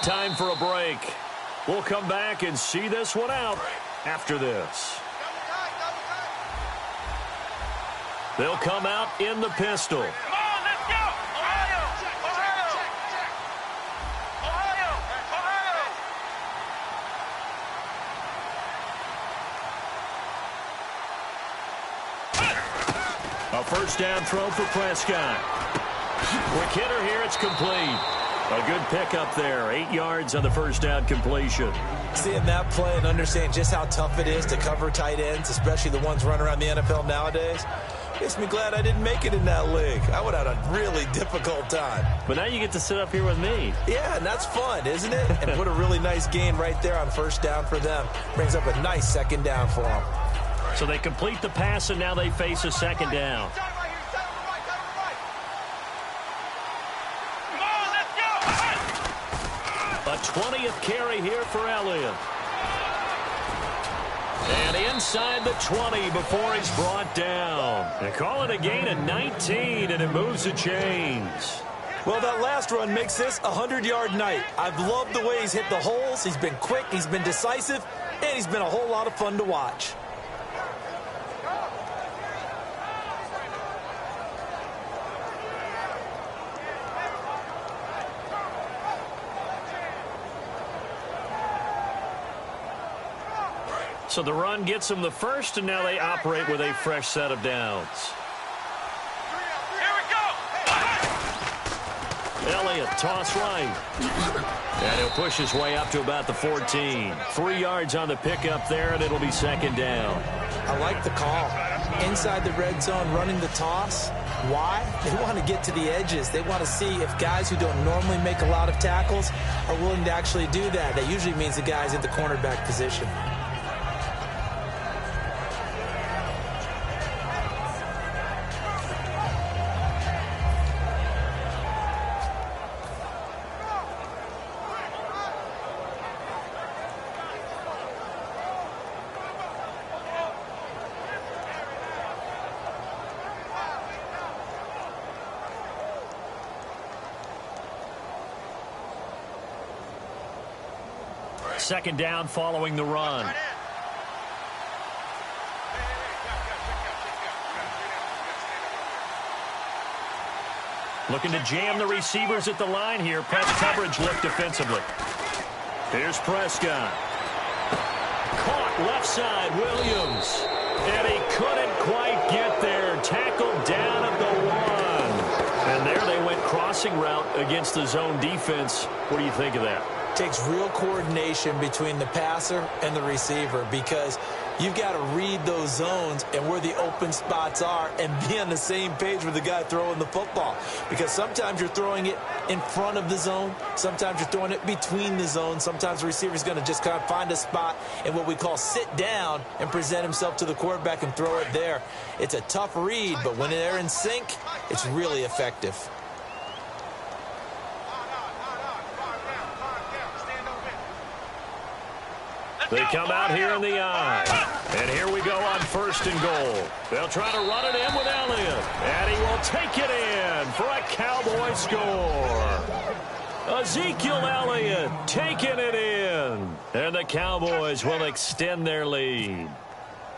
Time for a break. We'll come back and see this one out after this. They'll come out in the pistol. Come on, let's go! Ohio! Ohio! Ohio! A first down throw for Prescott. Quick hitter here, it's complete. A good pickup there, 8 yards on the first down completion. Seeing that play and understanding just how tough it is to cover tight ends, especially the ones running around the NFL nowadays, makes me glad I didn't make it in that league. I would have had a really difficult time. But now you get to sit up here with me. Yeah, and that's fun, isn't it? And put a really nice gain right there on first down for them. Brings up a nice second down for them. So they complete the pass, and now they face a second down. A 20th carry here for Elliott. And inside the 20 before he's brought down. They call it a gain of 19, and it moves the chains. Well, that last run makes this a 100-yard night. I've loved the way he's hit the holes. He's been quick, he's been decisive, and he's been a whole lot of fun to watch. So the run gets them the first, and now they operate with a fresh set of downs. Here we go! Elliott, toss right. And he'll push his way up to about the 14. 3 yards on the pickup there, and it'll be second down. I like the call. Inside the red zone, running the toss. Why? They want to get to the edges. They want to see if guys who don't normally make a lot of tackles are willing to actually do that. That usually means the guy's in the cornerback position. Second down following the run. Looking to jam the receivers at the line here. Press coverage look defensively. Here's Prescott. Caught left side, Williams. And he couldn't quite get there. Tackled down at the 1. And there they went crossing route against the zone defense. What do you think of that? Takes real coordination between the passer and the receiver because you've got to read those zones and where the open spots are and be on the same page with the guy throwing the football. Because sometimes you're throwing it in front of the zone. Sometimes you're throwing it between the zones. Sometimes the receiver's going to just kind of find a spot in what we call sit down and present himself to the quarterback and throw it there. It's a tough read, but when they're in sync, it's really effective. They come out here in the eye. And here we go on first and goal. They'll try to run it in with Elliott. And he will take it in for a Cowboy score. Ezekiel Elliott taking it in. And the Cowboys will extend their lead.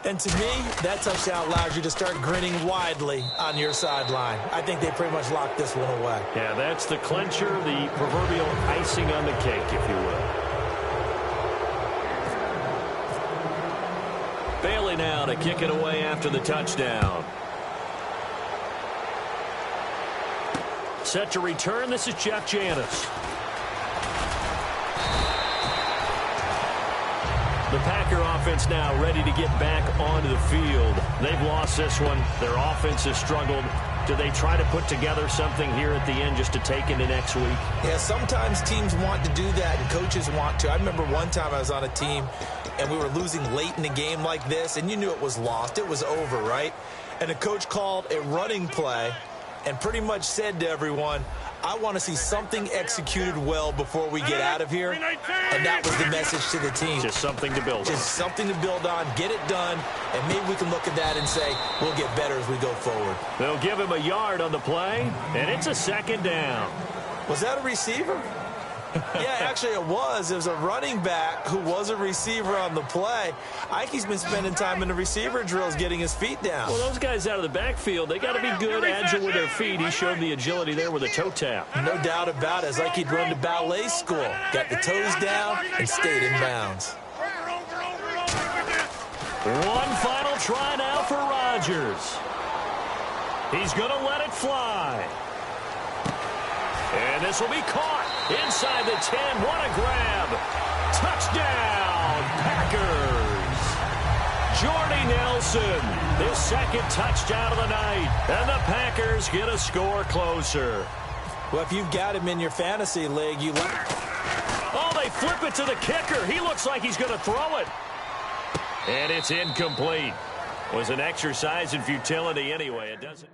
And to me, that touchdown allows you to start grinning widely on your sideline. I think they pretty much locked this one away. Yeah, that's the clincher, the proverbial icing on the cake, if you will. Bailey now to kick it away after the touchdown. Set to return, this is Jeff Janis. The Packer offense now ready to get back onto the field. They've lost this one. Their offense has struggled. Do they try to put together something here at the end just to take into next week? Yeah, sometimes teams want to do that and coaches want to. I remember one time I was on a team and we were losing late in a game like this, and you knew it was lost. It was over, right? And the coach called a running play and pretty much said to everyone, I want to see something executed well before we get out of here. And that was the message to the team. Just something to build on. Just something to build on, get it done, and maybe we can look at that and say, we'll get better as we go forward. They'll give him a yard on the play, and it's a second down. Was that a receiver? Yeah, actually it was. It was a running back who was a receiver on the play. I think he's been spending time in the receiver drills getting his feet down. Well, those guys out of the backfield, they got to be good, agile with their feet. He showed the agility there with a toe tap. No doubt about it. It's like he'd run to ballet school. Got the toes down and stayed in bounds. One final try now for Rodgers. He's going to let it fly. And this will be caught inside the 10. What a grab. Touchdown, Packers. Jordy Nelson, his second touchdown of the night. And the Packers get a score closer. Well, if you've got him in your fantasy league, you like. Oh, they flip it to the kicker. He looks like he's going to throw it. And it's incomplete. Was an exercise in futility anyway. It doesn't.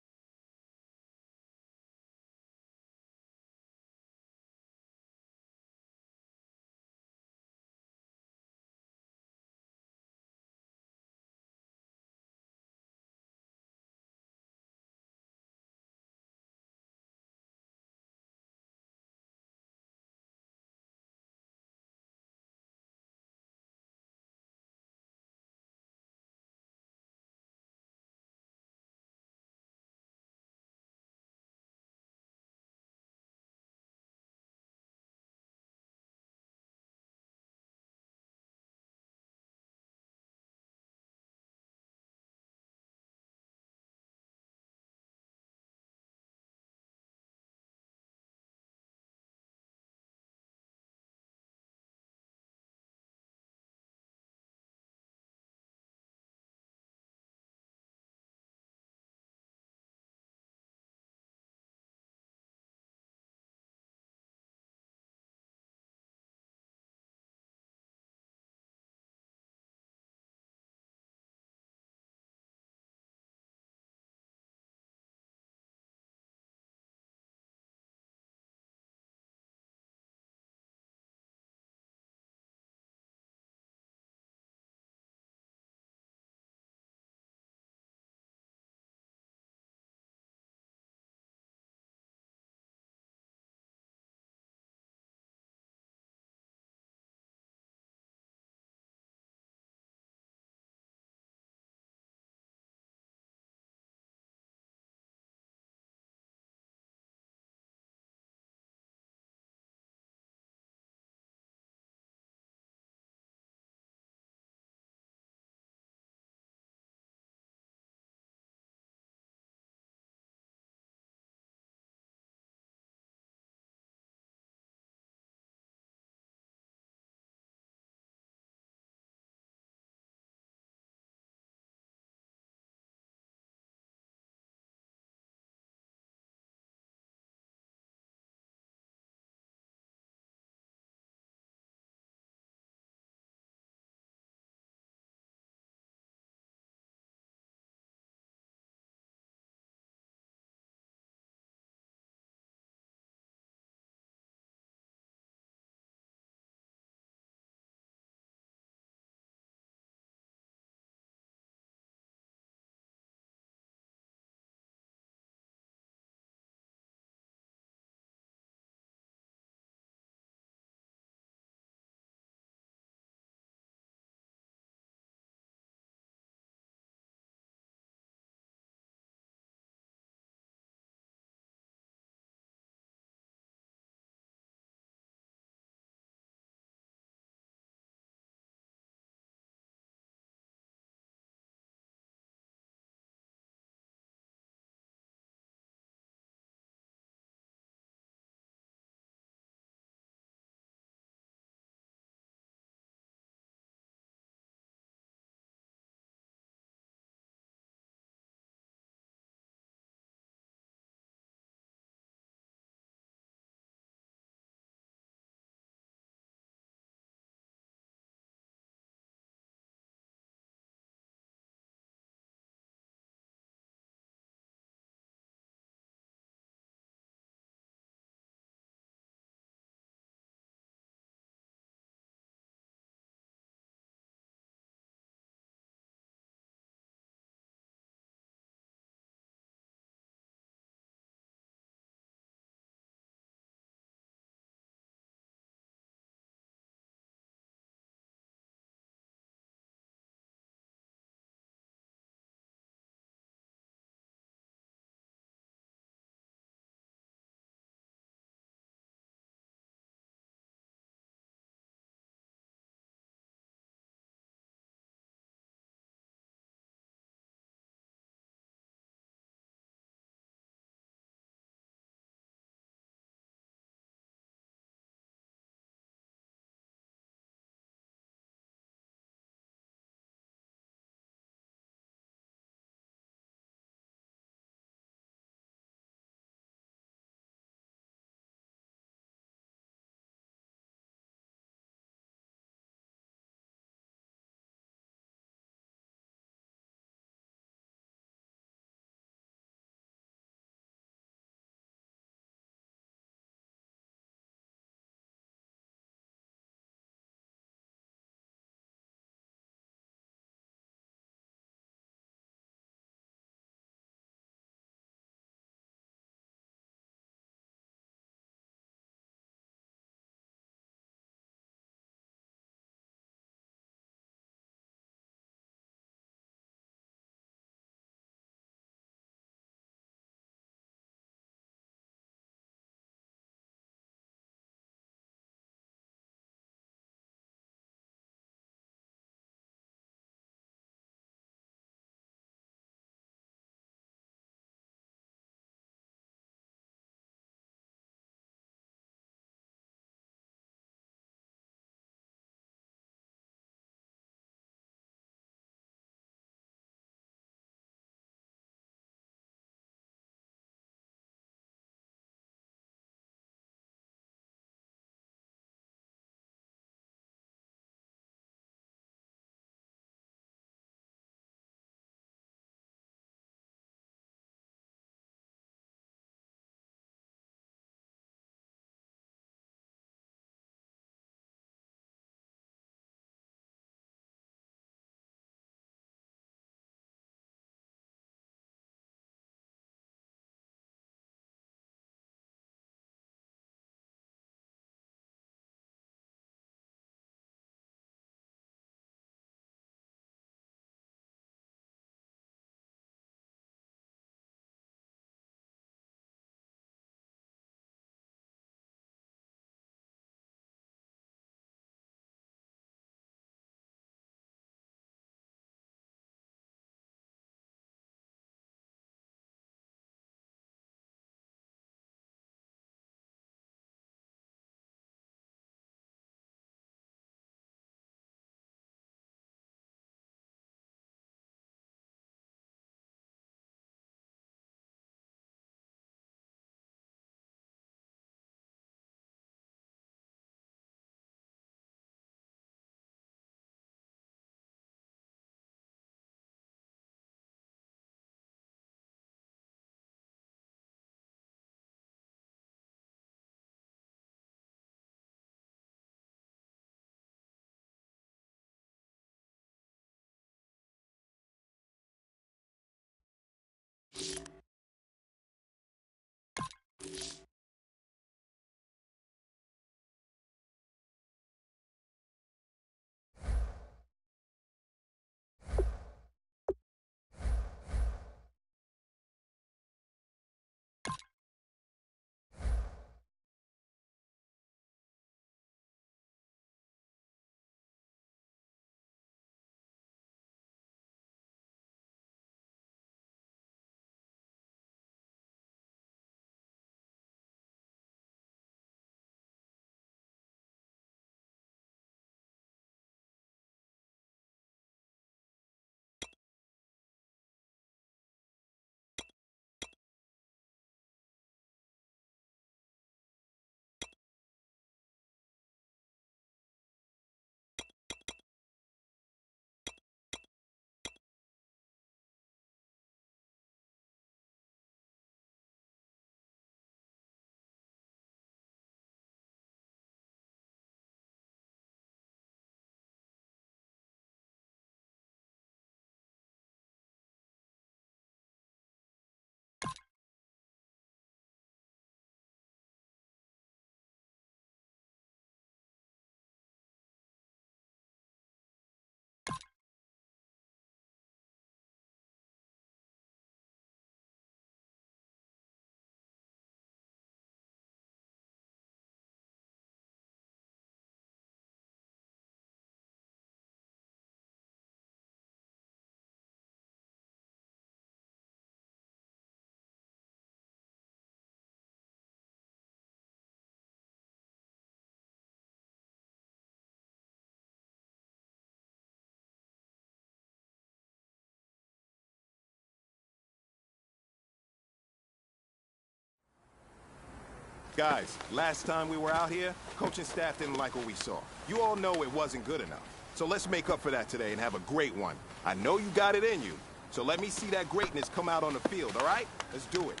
Guys, last time we were out here, coaching staff didn't like what we saw. You all know it wasn't good enough. So let's make up for that today and have a great one. I know you got it in you, so let me see that greatness come out on the field, all right? Let's do it.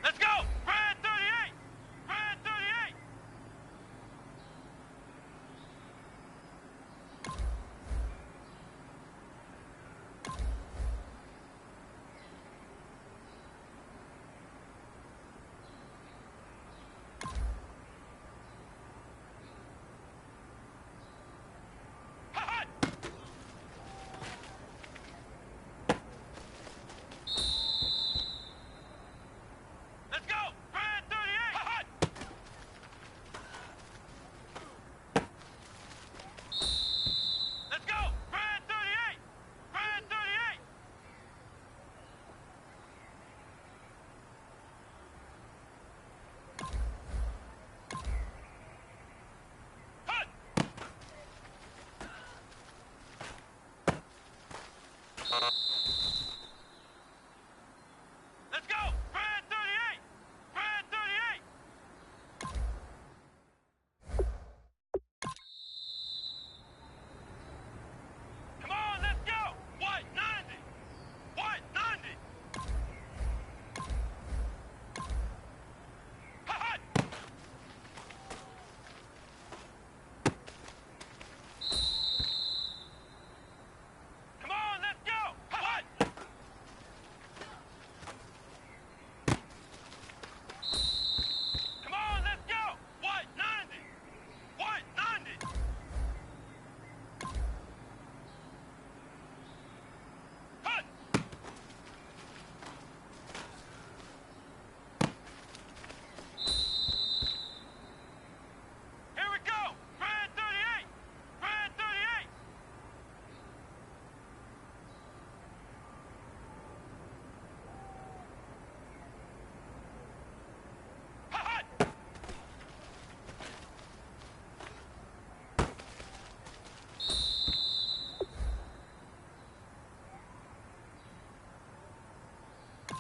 Let's go! Brad 38! Brad 38! Hot! Let's go! Brad 38! Hot! Let's go! Brad 38! Brad 38! Hot! Let's go! Brad 38! Brad 38! Come on, let's go! White 90! White 90! Hot! Come on, let's go! Hot! Come on, let's go! White 90! White 90! Hut! Here we go! Brad 38! Brad 38! Hot!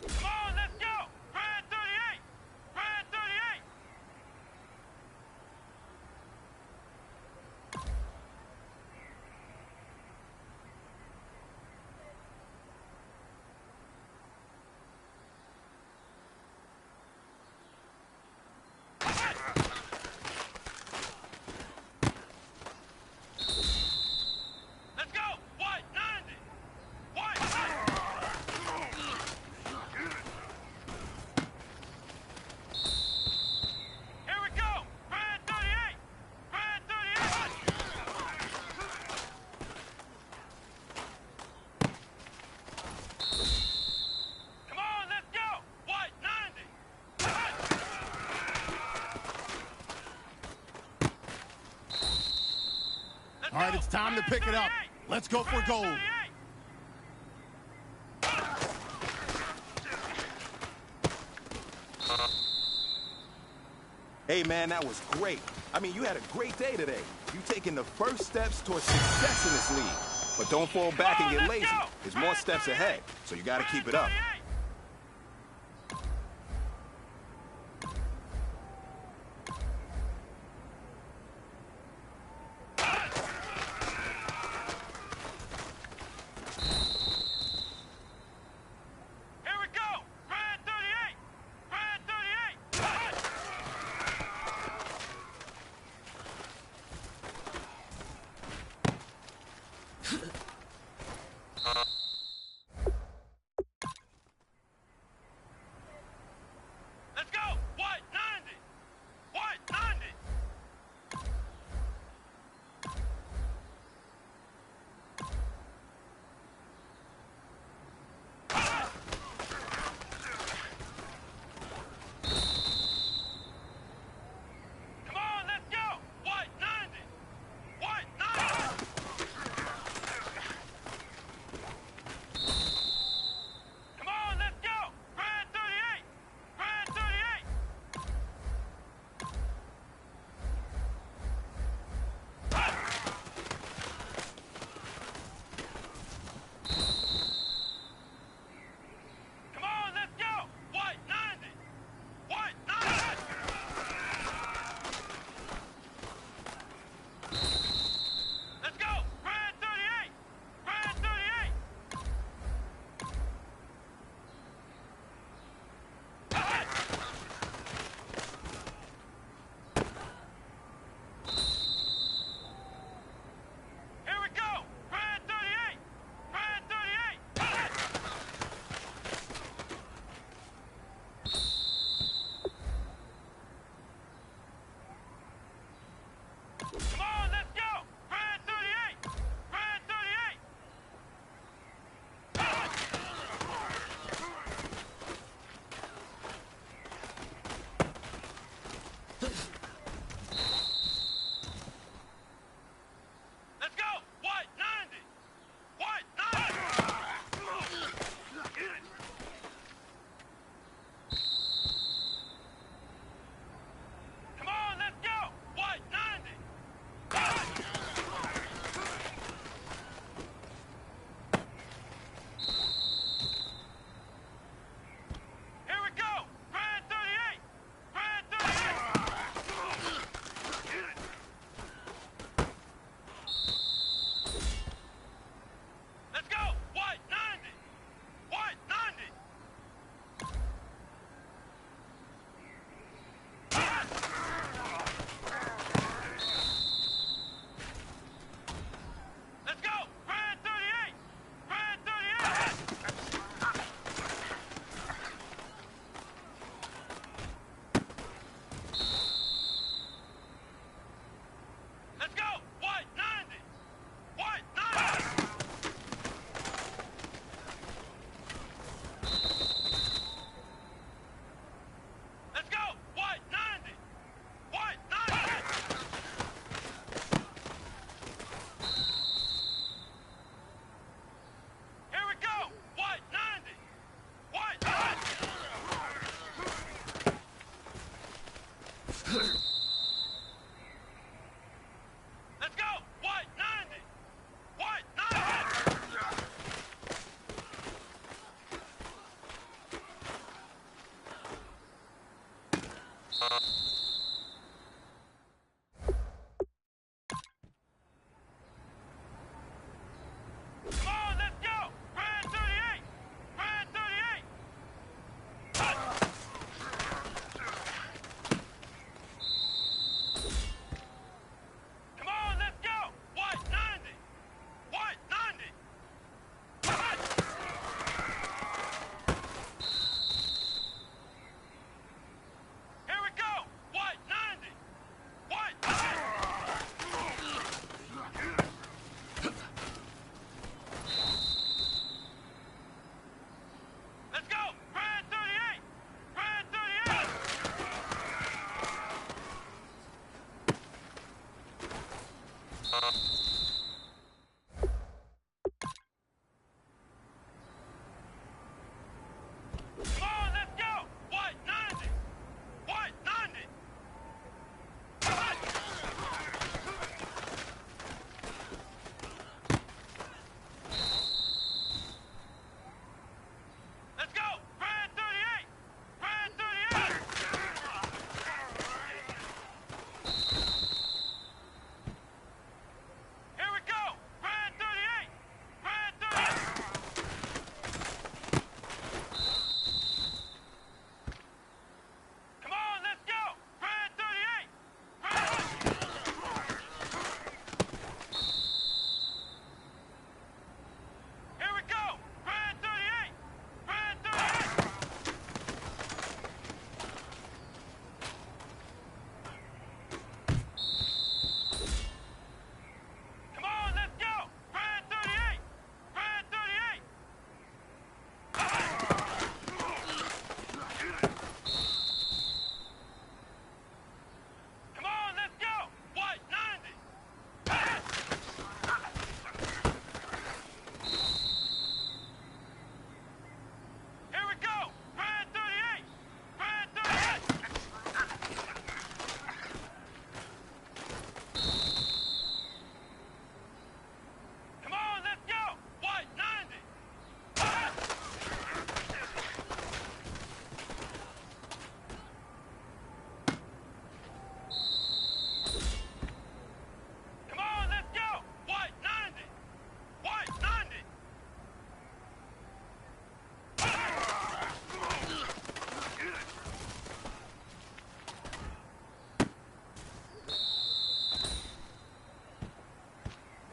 Come on, let's go! Brad 38! Brad 38! Let's go! White 90! White 90! Here we go! Brad 38! Brad 38! Come on, let's go! White 90! Let's All right, go! it's time to Brad pick it up. 38! Let's go for Brad gold. 38! Hey, man, that was great. I mean, you had a great day today. You taking the first steps towards success in this league. But don't fall back and get lazy. There's more steps ahead, so you got to keep it up. Here we go! Brad 38! Brad 38! Hot!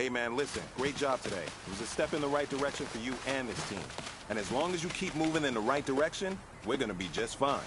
Hey, man, listen, great job today. It was a step in the right direction for you and this team. And as long as you keep moving in the right direction, we're going to be just fine.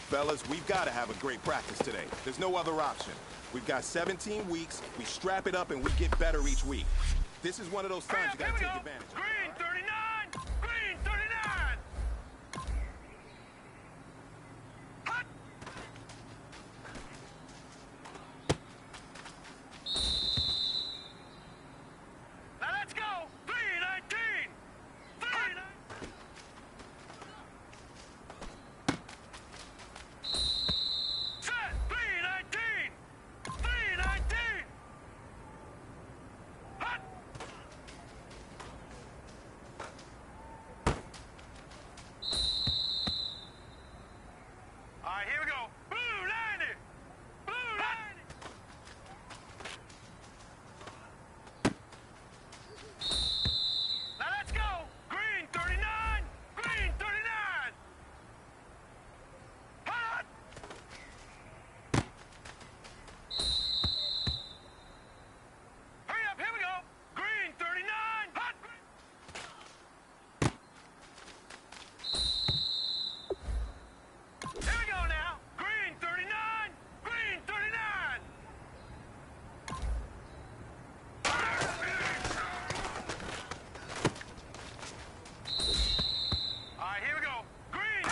Fellas, we've got to have a great practice today. There's no other option. We've got 17 weeks, we strap it up, and we get better each week. This is one of those times you got to take advantage of. Green 39! Green 39! Hot! Now let's go! 319! 319! Set! 319! 319! Hot! All right, here we go. Blue 90! Blue 90! Now let's go! Green 39! Green 39! Hot! Hurry up, here we go! Green 39! Hot! Here we go now! Green 39! Green 39! All right, here we go. Green!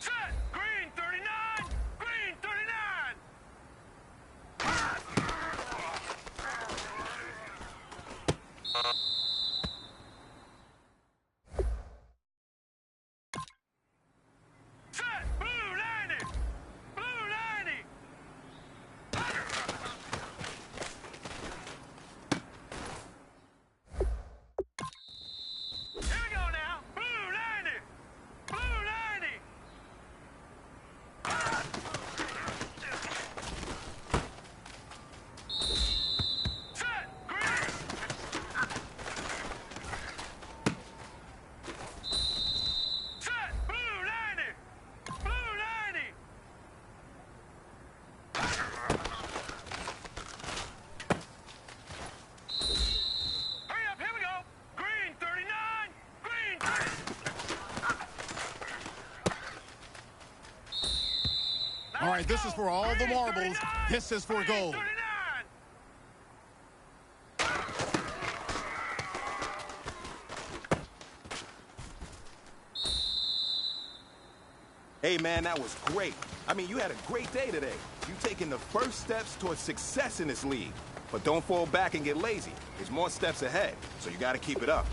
Set! Green 39! Green 39! Set! Blue 90! Blue 90! Here we go now! Blue 90! Blue 90! Set! Green! Set! Blue 90! Blue 90! Hurry up, here we go! Green 39! Green 30! All right, this is for all the marbles. This is for gold. 39! Hey, man, that was great. I mean, you had a great day today. You taking the first steps towards success in this league. But don't fall back and get lazy. There's more steps ahead, so you got to keep it up.